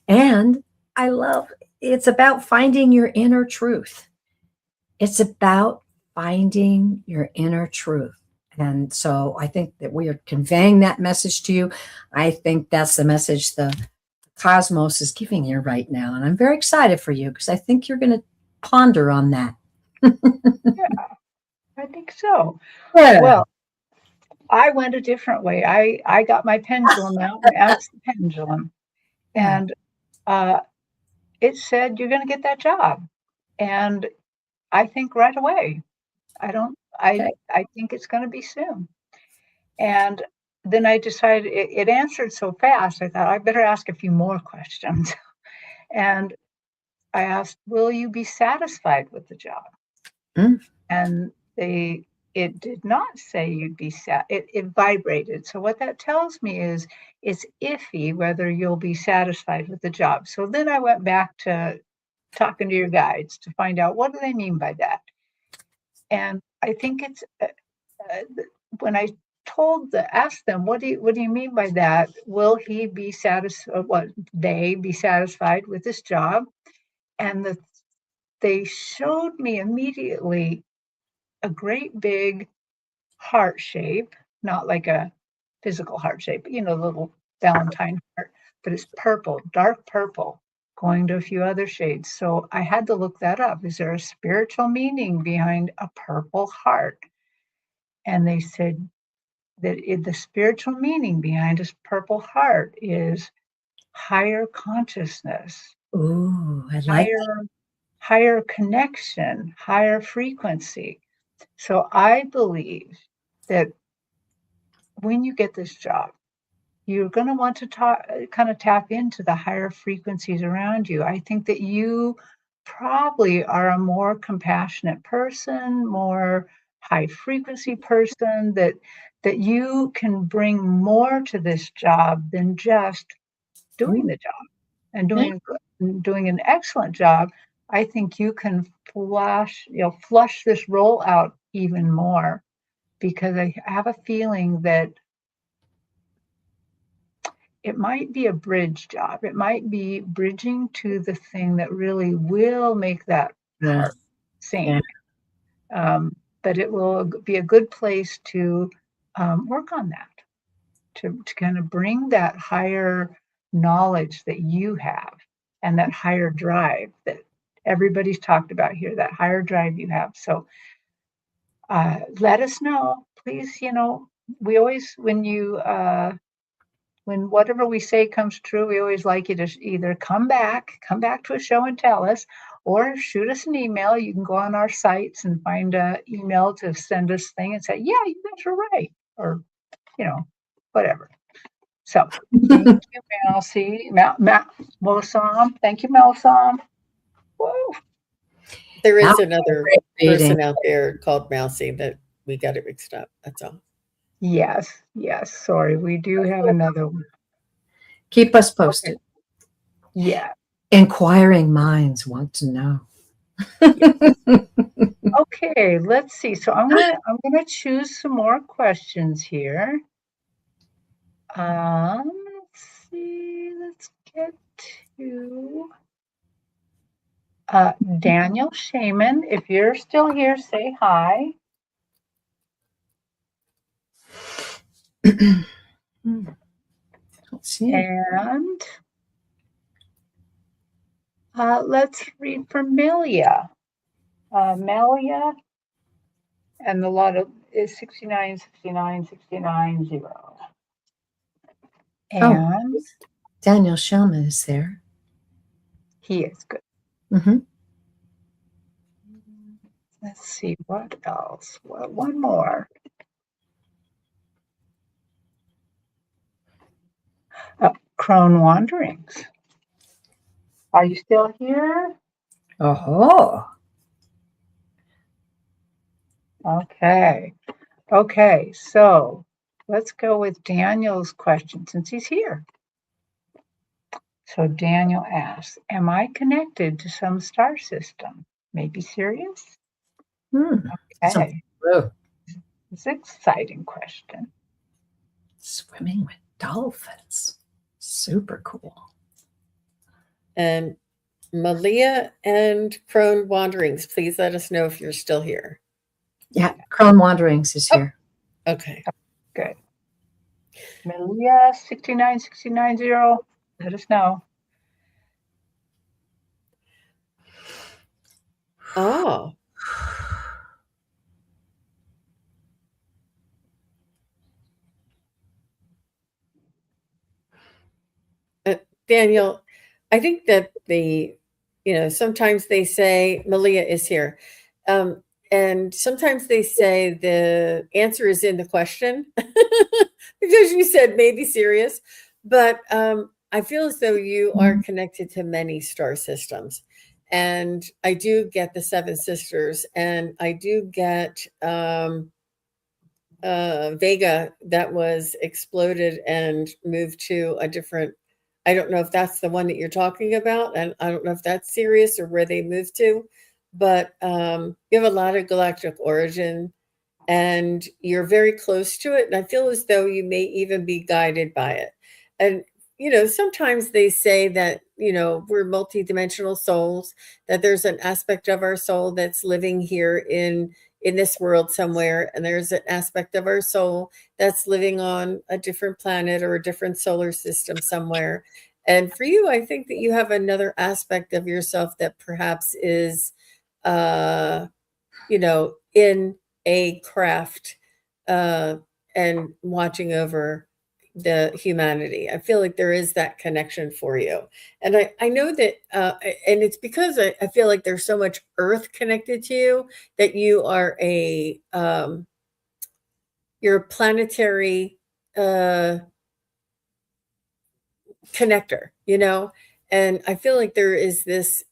And I love, it's about finding your inner truth. It's about finding your inner truth. And so I think that we are conveying that message to you. I think that's the message the cosmos is giving you right now. And I'm very excited for you because I think you're going to ponder on that. Yeah, I think so. Yeah. Well, I went a different way. I got my pendulum out and asked the pendulum. And it said, you're going to get that job. And I think right away. I think it's going to be soon. And then I decided it answered so fast. I thought I better ask a few more questions. And I asked, will you be satisfied with the job? And it did not say you'd be it vibrated. So what that tells me is it's iffy whether you'll be satisfied with the job. So then I went back to talking to your guides to find out what do they mean by that. And I think it's when I asked them, what do you mean by that? Will he be satisfied? What they be satisfied with this job? And they showed me immediately a great big heart shape, not like a physical heart shape, but, little Valentine heart, but it's purple, dark purple, going to a few other shades. So I had to look that up. Is there a spiritual meaning behind a purple heart? And they said that the spiritual meaning behind this purple heart is higher consciousness. Ooh, I like higher connection, higher frequency. So I believe that when you get this job, you're going to want to kind of tap into the higher frequencies around you. I think that you probably are a more compassionate person, more high frequency person, that you can bring more to this job than just doing the job and doing an excellent job. I think you can flush this role out even more, because I have a feeling that it might be a bridge job. It might be bridging to the thing that really will make that heart sing. But it will be a good place to work on that, to kind of bring that higher knowledge that you have and that higher drive that everybody's talked about here, that higher drive you have. So let us know, please. We always, when whatever we say comes true, we always like you to either come back to a show and tell us, or shoot us an email. You can go on our sites and find an email to send us thing and say, yeah, you guys are right, or, whatever. So thank you, Melcy. Melsam. Thank you, Melsam. Whoa. There is another person out there called Mousy that we got it mixed up. That's all. Yes. Sorry, we do have another one. Keep us posted. Okay. Yeah. Inquiring minds want to know. Okay, let's see. So I'm gonna choose some more questions here. Let's see. Let's get to Daniel Shaman. If you're still here, say hi. Let's see. And Let's read from Melia. Melia, and the lot is 69, 69, 69, 0. Oh, And Daniel Shellman is there. he is good. Mm-hmm. Let's see what else. Well, one more. Crone Wanderings. Are you still here? Oh, Okay. Okay, so let's go with Daniel's question since he's here. So Daniel asks, am I connected to some star system? Maybe Sirius? Okay, blue. it's an exciting question. Swimming with dolphins. Super cool. And Malia and Crone Wanderings, please let us know if you're still here. Yeah, Crone Wanderings is here. Okay. Good. Melia 69690, let us know. Oh. Daniel, I think that sometimes they say Malia is here. And sometimes they say the answer is in the question because you said maybe serious. But I feel as though you are connected to many star systems. And I do get the Seven Sisters, and I do get Vega that was exploded and moved to a different. I don't know if that's the one that you're talking about, and I don't know if that's serious or where they moved to, but you have a lot of galactic origin, and you're very close to it, and I feel as though you may even be guided by it. And sometimes they say that we're multidimensional souls, that there's an aspect of our soul that's living here in this world somewhere, and there's an aspect of our soul that's living on a different planet or a different solar system somewhere. And for you, I think that you have another aspect of yourself that perhaps is in a craft and watching over the humanity. I feel like there is that connection for you. And I know that, and it's because I feel like there's so much earth connected to you, that you are you're a planetary connector, and I feel like there is this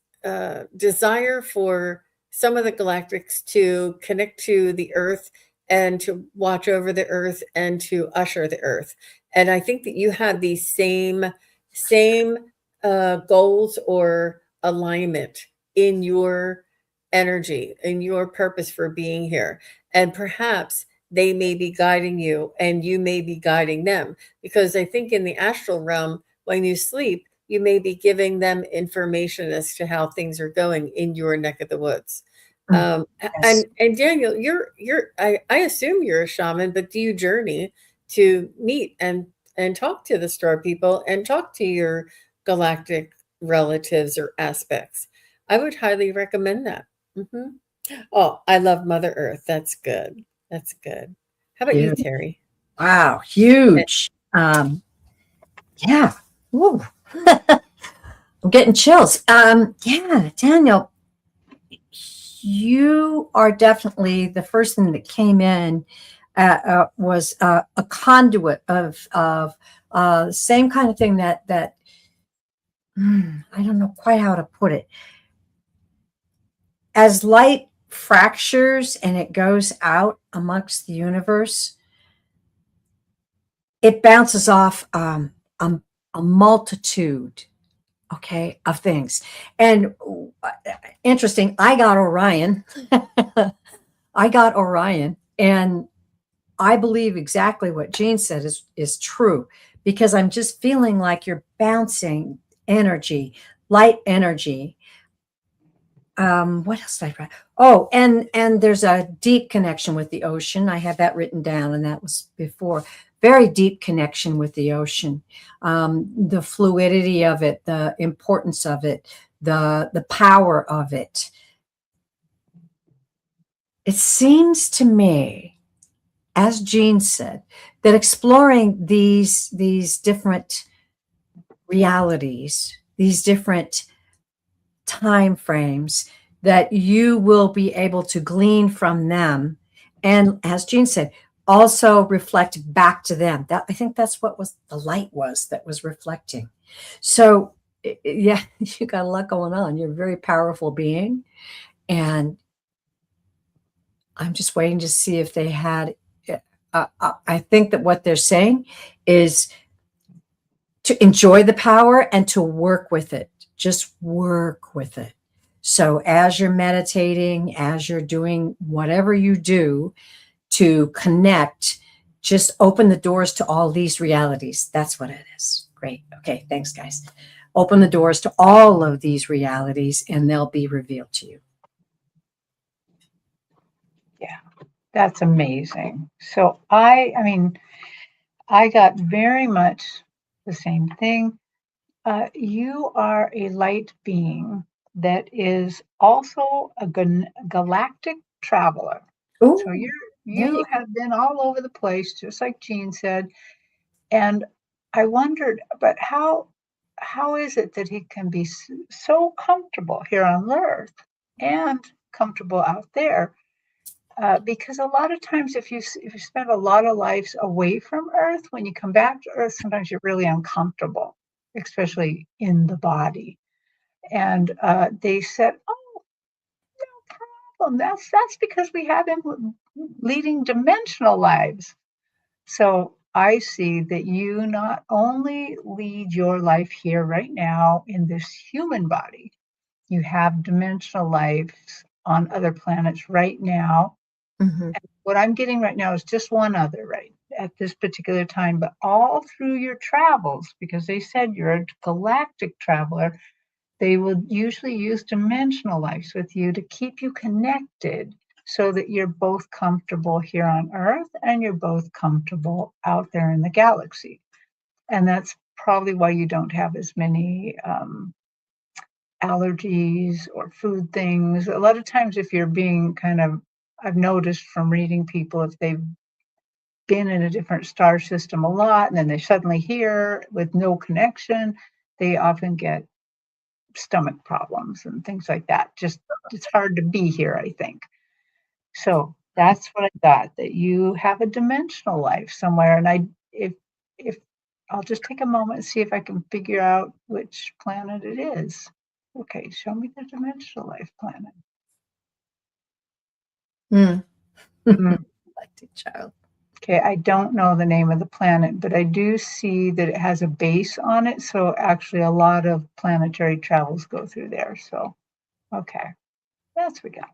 desire for some of the galactics to connect to the earth and to watch over the earth and to usher the earth. And I think that you have these same goals or alignment in your energy, in your purpose for being here. And perhaps they may be guiding you and you may be guiding them, because I think in the astral realm, when you sleep, you may be giving them information as to how things are going in your neck of the woods. Yes. And Daniel, I assume you're a shaman, but do you journey to meet and talk to the star people and talk to your galactic relatives or aspects? I would highly recommend that. Oh, I love Mother Earth. That's good. That's good. How about you, Terri? Wow, huge. Yeah. Ooh. I'm getting chills. Yeah, Daniel, you are definitely the first thing that came in was a conduit of same kind of thing that I don't know quite how to put it. As light fractures and it goes out amongst the universe, it bounces off a multitude, of things. And interesting, I got Orion. And I believe exactly what Jean said is true, because I'm just feeling like you're bouncing energy, light energy. What else did I write? Oh, and there's a deep connection with the ocean. I have that written down, and that was before. Very deep connection with the ocean, the fluidity of it, the importance of it, the power of it. It seems to me, as Jean said, that exploring these different realities, these different time frames, that you will be able to glean from them, and as Jean said, also reflect back to them. That, I think that's what was the light was that was reflecting. So yeah, you got a lot going on. You're a very powerful being, and I'm just waiting to see if they had. I think that what they're saying is to enjoy the power and to work with it. Just work with it. So as you're meditating, as you're doing whatever you do to connect, just open the doors to all these realities. That's what it is. Great. Okay. Thanks, guys. Open the doors to all of these realities and they'll be revealed to you. Yeah, that's amazing. So I mean, I got very much the same thing. You are a light being that is also a galactic traveler. Ooh, So there you have been all over the place, just like Jean said. And I wondered, but how is it that he can be so comfortable here on Earth and comfortable out there? Because a lot of times, if you spend a lot of lives away from Earth, when you come back to Earth, sometimes you're really uncomfortable, especially in the body. And they said, "Oh, no problem. That's because we have him leading dimensional lives." So I see that you not only lead your life here right now in this human body, you have dimensional lives on other planets right now. Mhm. What I'm getting right now is just one other right at this particular time, but all through your travels, because they said you're a galactic traveler, they will usually use dimensional lives with you to keep you connected so that you're both comfortable here on Earth and you're both comfortable out there in the galaxy. And that's probably why you don't have as many allergies or food things. A lot of times, if you're being kind of, I've noticed from reading people, if they've been in a different star system a lot and then they suddenly here with no connection, they often get stomach problems and things like that. Just it's hard to be here, I think. So that's what I got, that you have a dimensional life somewhere. And if I'll just take a moment and see if I can figure out which planet it is. Okay, show me the dimensional life planet. Mm. Mm. Galactic child. Okay, I don't know the name of the planet, but I do see that it has a base on it. So actually, a lot of planetary travels go through there. So, okay, that's what we got.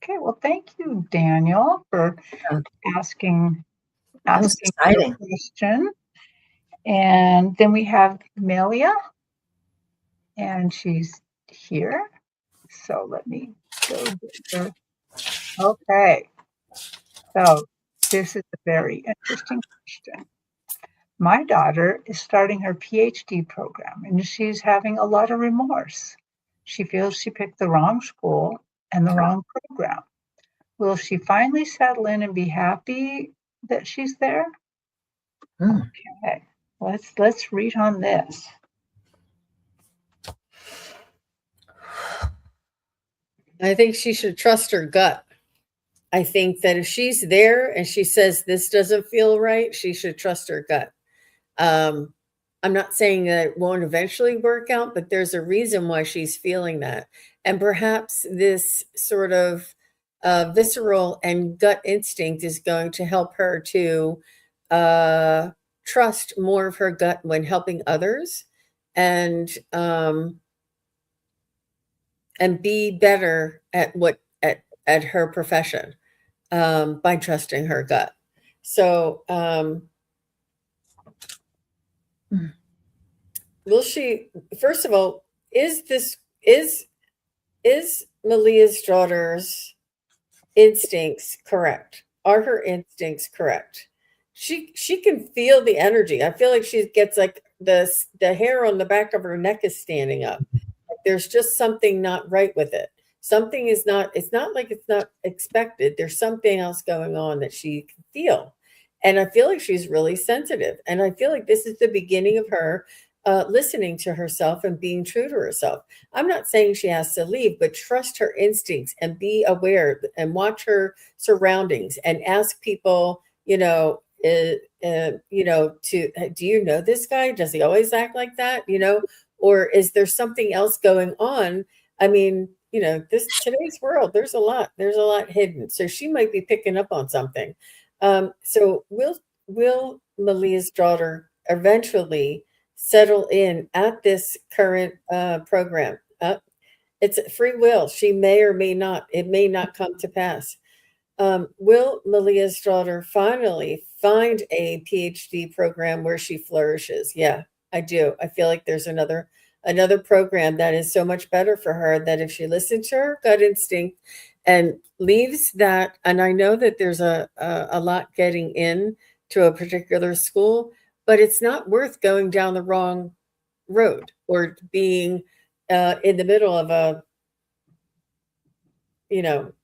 Okay, well, thank you, Daniel, for Yeah, asking that was asking your exciting. question. And then we have Melia, and she's here. So let me go get her. Okay, so this is a very interesting question. My daughter is starting her PhD program and she's having a lot of remorse. She feels she picked the wrong school and the wrong program. Will she finally settle in and be happy that she's there? Mm. Okay, let's read on this. I think she should trust her gut. I think that if she's there and she says this doesn't feel right, she should trust her gut. I'm not saying that it won't eventually work out, but there's a reason why she's feeling that. And perhaps this sort of visceral and gut instinct is going to help her to trust more of her gut when helping others, and um, and be better at at her profession, by trusting her gut. So, Mm. will she? First of all, is Malia's daughter's instincts correct? Are her instincts correct? She can feel the energy. I feel like she gets like the hair on the back of her neck is standing up. Like there's just something not right with it. Something is not, it's not like it's not expected. There's something else going on that she can feel. And I feel like she's really sensitive. And I feel like this is the beginning of her listening to herself and being true to herself. I'm not saying she has to leave, but trust her instincts and be aware and watch her surroundings and ask people, do you know this guy? Does he always act like that? Or is there something else going on? I mean, this today's world, there's a lot hidden. So she might be picking up on something. So will Malia's daughter eventually settle in at this current program? It's free will. She may or may not. It may not come to pass. Will Malia's daughter finally find a PhD program where she flourishes? Yeah, I do. I feel like there's another program that is so much better for her, that if she listens to her gut instinct and leaves that, and I know that there's a lot getting in to a particular school, but it's not worth going down the wrong road or being in the middle of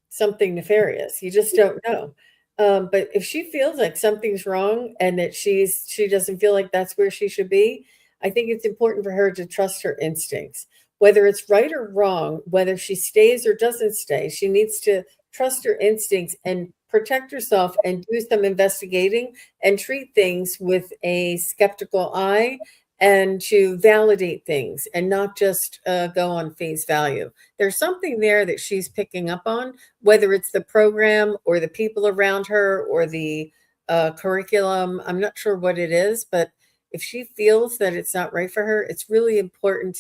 something nefarious. You just don't know. But if she feels like something's wrong and that she doesn't feel like that's where she should be, I think it's important for her to trust her instincts. Whether it's right or wrong, whether she stays or doesn't stay, she needs to trust her instincts and protect herself and do some investigating and treat things with a skeptical eye, and to validate things and not just go on face value. There's something there that she's picking up on, whether it's the program or the people around her or the curriculum. I'm not sure what it is, but if she feels that it's not right for her, it's really important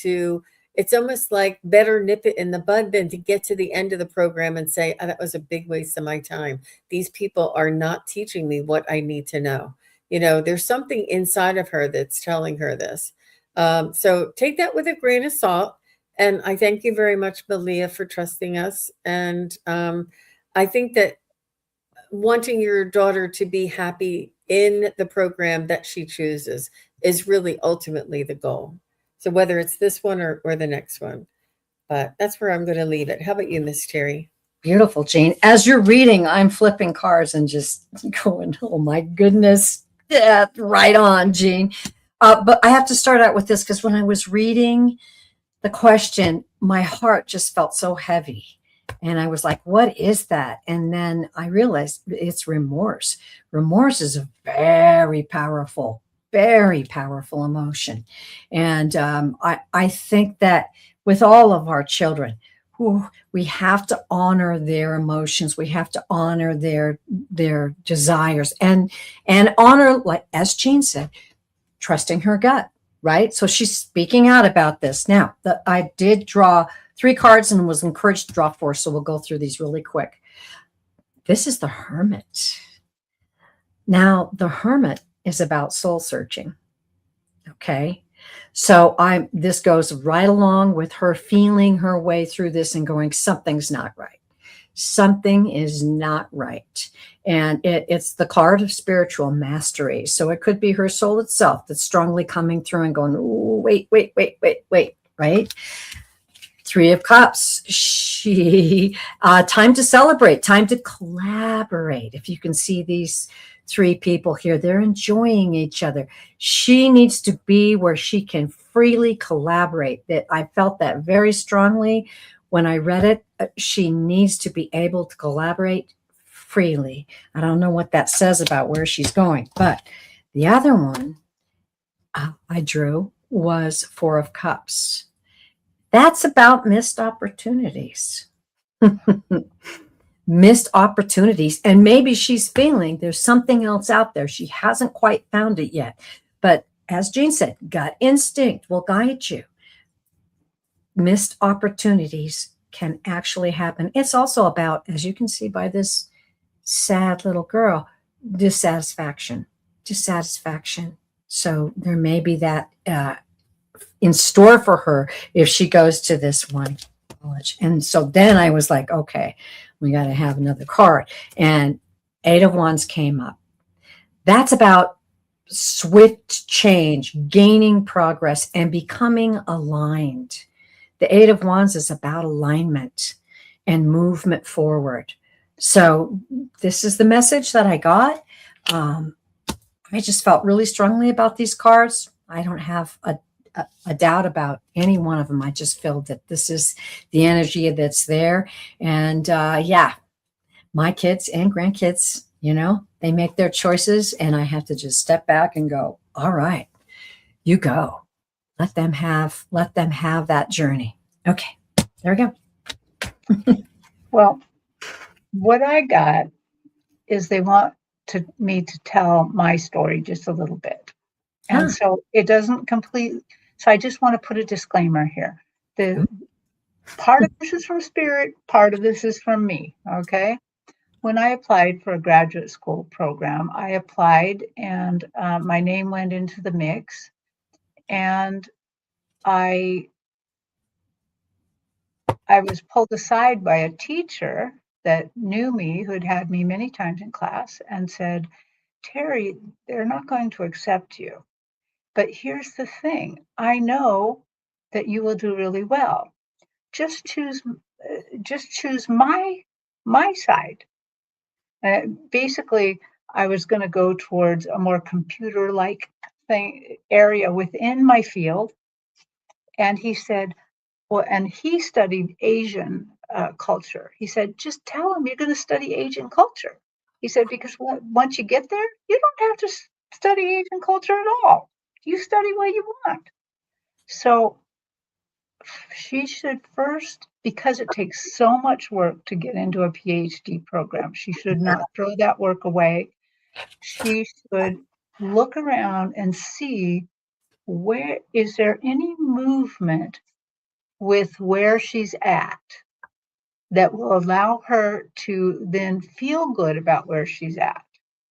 it's almost like better nip it in the bud than to get to the end of the program and say, oh, that was a big waste of my time. These people are not teaching me what I need to know. There's something inside of her that's telling her this. So take that with a grain of salt. And I thank you very much, Malia, for trusting us. And I think that wanting your daughter to be happy in the program that she chooses is really ultimately the goal. So whether it's this one or the next one, but that's where I'm going to leave it. How about you, Miss Terri? Beautiful, Jane. As you're reading, I'm flipping cards and just going, oh my goodness. Yeah, right on, Jean. But I have to start out with this because when I was reading the question, my heart just felt so heavy. And I was like, what is that? And then I realized it's remorse. Remorse is a very powerful emotion. And I think that with all of our children, we have to honor their emotions. We have to honor their desires and honor, like as Jean said, trusting her gut, right? So she's speaking out about this. Now, I did draw 3 cards and was encouraged to draw 4. So we'll go through these really quick. This is the Hermit. Now, the Hermit is about soul searching. Okay. So this goes right along with her feeling her way through this and going, something's not right. Something is not right. And it's the card of spiritual mastery. So it could be her soul itself that's strongly coming through and going, wait, right? 3 of Cups. Time to celebrate, time to collaborate. If you can see these 3 people here, they're enjoying each other. She needs to be where she can freely collaborate. That I felt that very strongly when I read it. She needs to be able to collaborate freely. I don't know what that says about where she's going, but the other one I drew was 4 of Cups. That's about missed opportunities. Missed opportunities. And maybe she's feeling there's something else out there. She hasn't quite found it yet. But as Jean said, gut instinct will guide you. Missed opportunities can actually happen. It's also about, as you can see by this sad little girl, dissatisfaction. So there may be that in store for her if she goes to this one college. And so then I was like, okay, we got to have another card. And 8 of Wands came up. That's about swift change, gaining progress, and becoming aligned. The Eight of Wands is about alignment and movement forward. So this is the message that I got. I just felt really strongly about these cards. I don't have a doubt about any one of them. I just feel that this is the energy that's there. And yeah, my kids and grandkids, you know, they make their choices, and I have to just step back and go, all right, you go. Let them have that journey. Okay, there we go. Well, what I got is they want me to tell my story just a little bit. And so it doesn't complete. So I just want to put a disclaimer here. The part of this is from spirit, part of this is from me. Okay. When I applied for a graduate school program, I applied and my name went into the mix. And I was pulled aside by a teacher that knew me, who had had me many times in class, and said, Terri, they're not going to accept you. But here's the thing. I know that you will do really well. Just choose my side. Basically, I was going to go towards a more computer-like area within my field. And he said, well, and he studied Asian culture. He said, just tell him you're going to study Asian culture. He said, because once you get there, you don't have to study Asian culture at all. You study what you want. So she should first, because it takes so much work to get into a PhD program, she should not throw that work away. She should look around and see, where is there any movement with where she's at that will allow her to then feel good about where she's at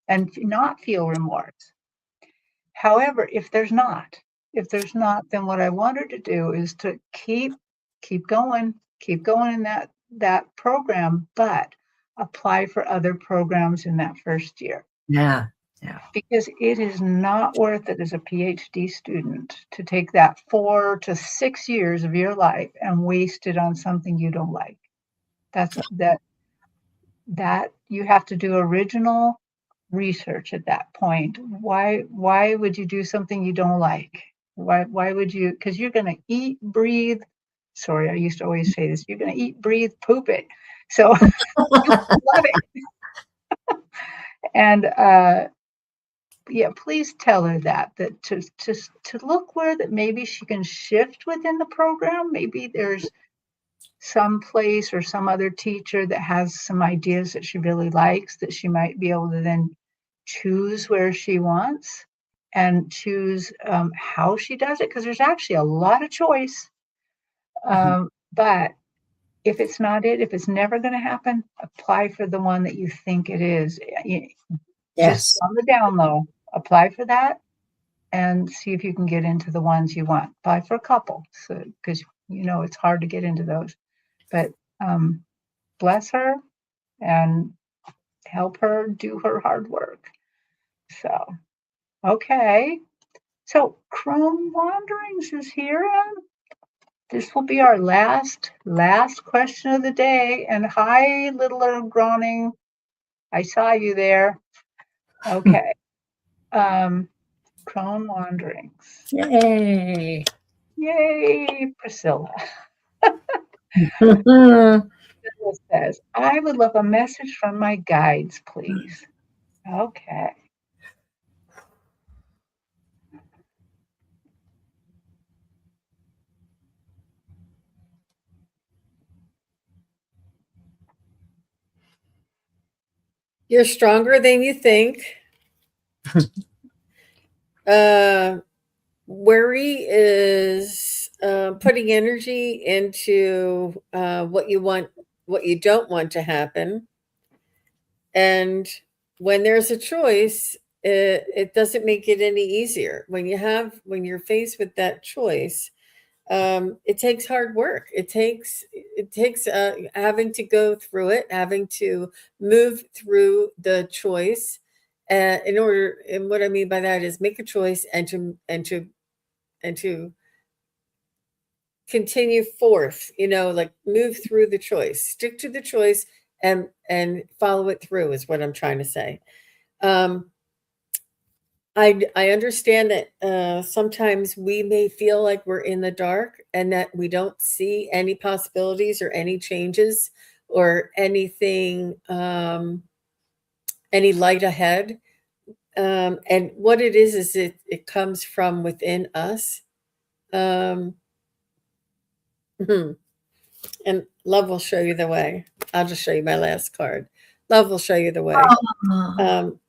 and not feel remorse. However, if there's not, then what I want her to do is to keep going in that program, but apply for other programs in that first year. Yeah. Because it is not worth it as a PhD student to take that 4 to 6 years of your life and waste it on something you don't like. That you have to do original research at that point. Why would you do something you don't like? Why would you? Because you're going to eat, breathe. Sorry, I used to always say this. You're going to eat, breathe, poop it. So you love it. And yeah, please tell her that to look where that maybe she can shift within the program. Maybe there's some place or some other teacher that has some ideas that she really likes, that she might be able to then choose where she wants and choose how she does it, because there's actually a lot of choice. But if it's not it, if it's never going to happen, apply for the one that you think it is. Just on the down low, apply for that and see if you can get into the ones you want. Apply for a couple, so because it's hard to get into those. But bless her and help her do her hard work. So, okay. So Chrome Wanderings is here, and this will be our last question of the day. And hi, littler Groning. I saw you there. Okay. Chrome Wanderings. Yay. Yay, Priscilla. Says, I would love a message from my guides, please. Okay. You're stronger than you think. Worry is putting energy into what you want, what you don't want to happen. And when there's a choice, it doesn't make it any easier. When you're faced with that choice, it takes hard work. It takes having to go through it, having to move through the choice. And what I mean by that is make a choice and to continue forth, like move through the choice, stick to the choice and follow it through is what I'm trying to say. I understand that sometimes we may feel like we're in the dark and that we don't see any possibilities or any changes or anything, any light ahead. And what it is it comes from within us. Um, and love will show you the way. I'll just show you my last card. Love will show you the way.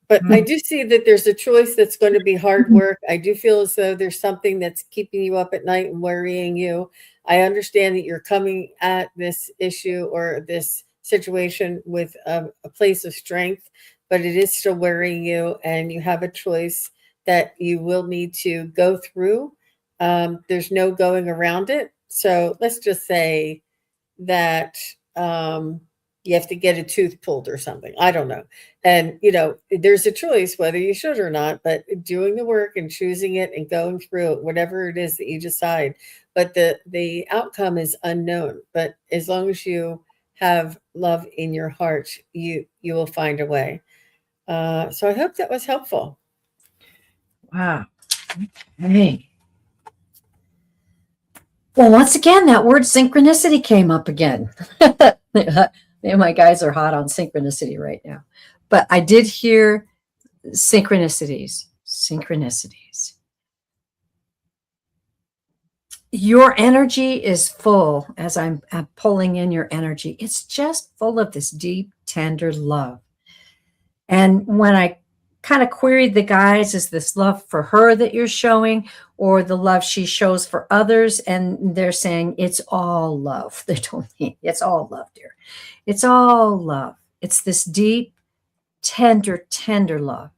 But I do see that there's a choice that's going to be hard work. I do feel as though there's something that's keeping you up at night and worrying you. I understand that you're coming at this issue or this situation with a place of strength, but it is still worrying you, and you have a choice that you will need to go through. There's no going around it. So let's just say that you have to get a tooth pulled or something. I don't know. And, there's a choice whether you should or not, but doing the work and choosing it and going through it, whatever it is that you decide. But the outcome is unknown. But as long as you have love in your heart, you will find a way. So I hope that was helpful. Wow. Okay. Well, once again, that word synchronicity came up again. My guys are hot on synchronicity right now. But I did hear synchronicities. Your energy is full, as I'm pulling in your energy. It's just full of this deep, tender love. And when I kind of queried the guys, is this love for her that you're showing or the love she shows for others? And they're saying it's all love. They told me it's all love, dear. It's all love. It's this deep, tender love.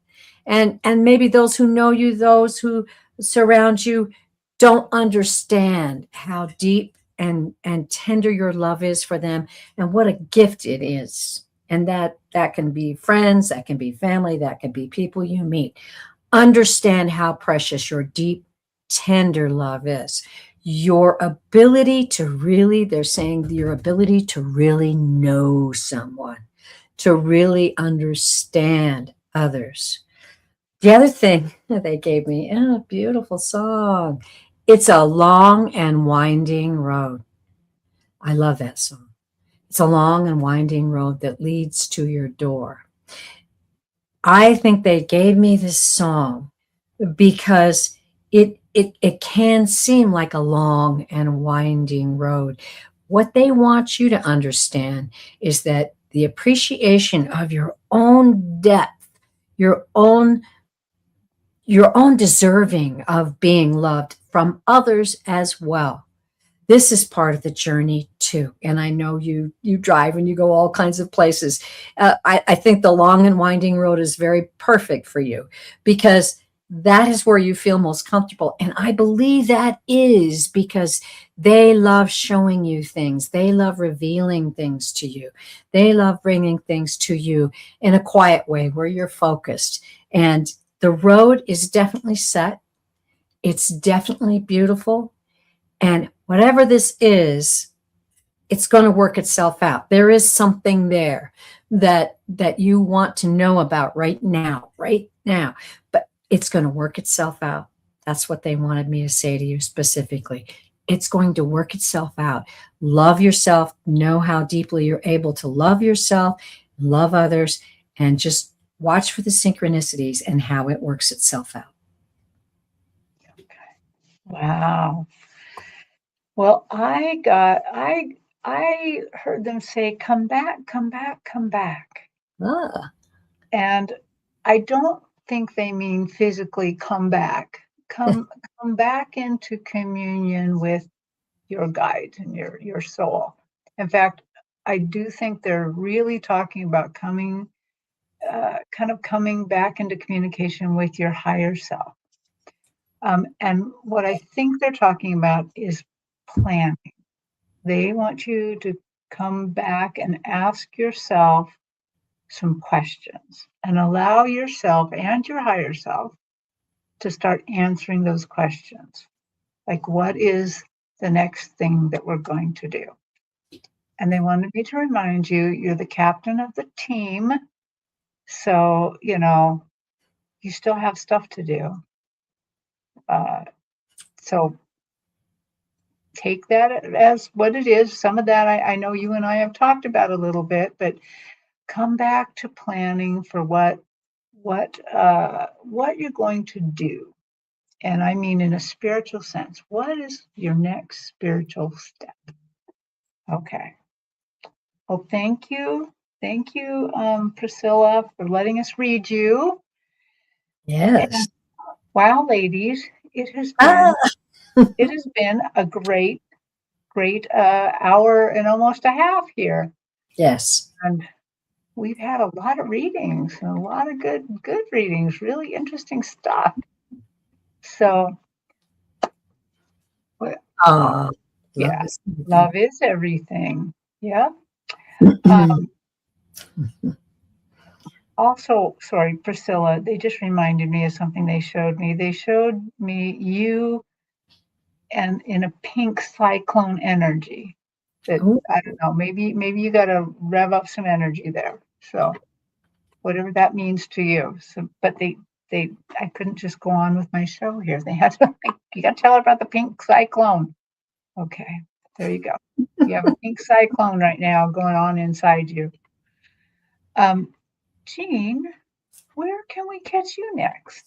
And maybe those who know you, those who surround you, don't understand how deep and tender your love is for them and what a gift it is. And that can be friends, that can be family, that can be people you meet. Understand how precious your deep, tender love is. Your ability to really, they're saying your ability to really know someone, to really understand others. The other thing they gave me, beautiful song. It's a long and winding road. I love that song. It's a long and winding road that leads to your door. I think they gave me this song because it can seem like a long and winding road. What they want you to understand is that the appreciation of your own depth, your own deserving of being loved from others as well. This is part of the journey too. And I know you drive and you go all kinds of places. I think the long and winding road is very perfect for you because that is where you feel most comfortable. And I believe that is because they love showing you things. They love revealing things to you. They love bringing things to you in a quiet way where you're focused. And the road is definitely set. It's definitely beautiful. And whatever this is, it's going to work itself out. There is something there that you want to know about right now. But it's going to work itself out. That's what they wanted me to say to you specifically. It's going to work itself out. Love yourself. Know how deeply you're able to love yourself, love others, and just watch for the synchronicities and how it works itself out. Okay. Wow. Well, I heard them say, come back, come back, come back. Ah. And I don't think they mean physically come back. Come back into communion with your guide and your soul. In fact, I do think they're really talking about coming back into communication with your higher self. And what I think they're talking about is planning. They want you to come back and ask yourself some questions and allow yourself and your higher self to start answering those questions. Like, what is the next thing that we're going to do. And they wanted me to remind you, you're the captain of the team. So, you still have stuff to do. So take that as what it is. Some of that I know you and I have talked about a little bit, but come back to planning for what you're going to do. And I mean in a spiritual sense. What is your next spiritual step? Okay. Well, thank you. Thank you, Priscilla, for letting us read you. Yes. And, wow, ladies, it has been a great hour and almost a half here. Yes. And we've had a lot of readings and a lot of good readings, really interesting stuff. So, yeah, love is everything. Yeah. Also, sorry, Priscilla, they just reminded me of something they showed me. They showed me you and in a pink cyclone energy. That I don't know, maybe you got to rev up some energy there. So whatever that means to you. So, but I couldn't just go on with my show here. They had to, you got to tell her about the pink cyclone. Okay, there you go. You have a pink cyclone right now going on inside you. Jean, where can we catch you next?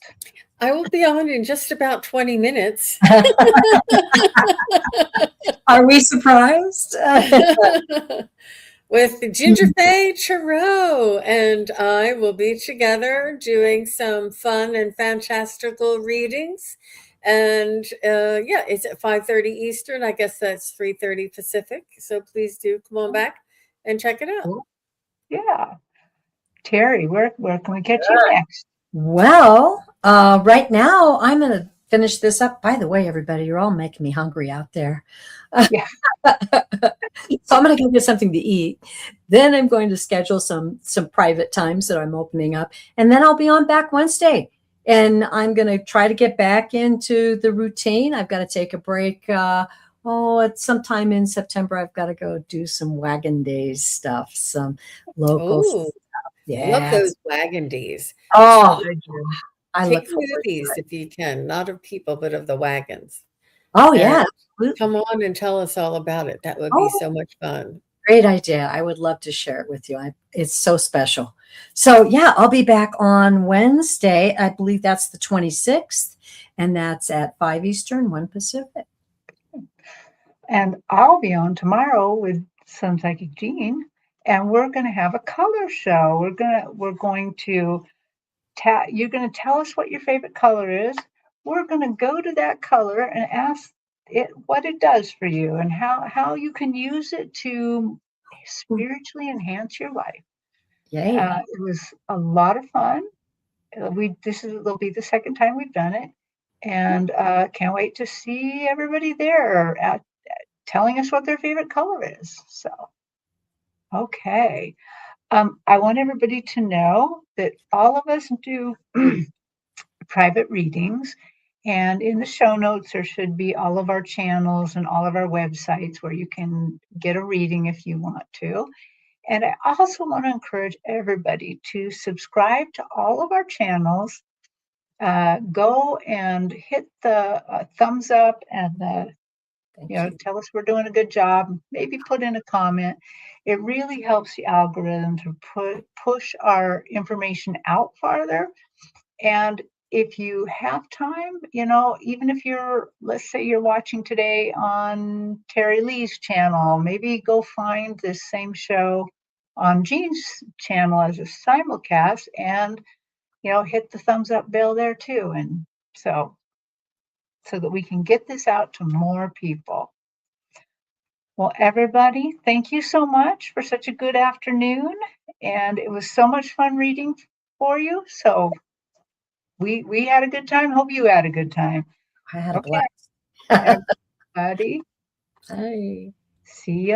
I will be on in just about 20 minutes. Are we surprised? With Ginger Faye Chiro, and I will be together doing some fun and fantastical readings. And yeah, it's at 5:30 Eastern. I guess that's 3:30 Pacific. So please do come on back and check it out. Yeah. Terri, where can we catch you next? Well, right now I'm going to finish this up. By the way, everybody, you're all making me hungry out there. Yeah. So I'm going to go get something to eat. Then I'm going to schedule some private times that I'm opening up. And then I'll be on back Wednesday. And I'm going to try to get back into the routine. I've got to take a break. At sometime in September, I've got to go do some Wagon Days stuff, some local stuff. Yeah. Love those Wagon Days. Oh, I look movies if you can, not of people, but of the wagons. Oh, yeah. Come on and tell us all about it. That would be so much fun. Great idea. I would love to share it with you. It's so special. So, yeah, I'll be back on Wednesday. I believe that's the 26th, and that's at 5 Eastern, 1 Pacific. And I'll be on tomorrow with Sun Psychic Jean, and we're going to have a color show. We're going to you're going to tell us what your favorite color is. We're going to go to that color and ask it what it does for you and how you can use it to spiritually enhance your life. Yeah, it was a lot of fun. It'll be the second time we've done it, and can't wait to see everybody there telling us what their favorite color is. So, okay. I want everybody to know that all of us do private readings. And in the show notes, there should be all of our channels and all of our websites where you can get a reading if you want to. And I also want to encourage everybody to subscribe to all of our channels. Go and hit the thumbs up and tell us we're doing a good job. Maybe put in a comment. It really helps the algorithm to push our information out farther. And if you have time, even if let's say you're watching today on Terri Lee's channel, maybe go find this same show on Jean's channel as a simulcast and, hit the thumbs up bell there too. And so that we can get this out to more people. Well, everybody, thank you so much for such a good afternoon. And it was so much fun reading for you. So we had a good time. Hope you had a good time. I had a blast. Everybody. Bye. See you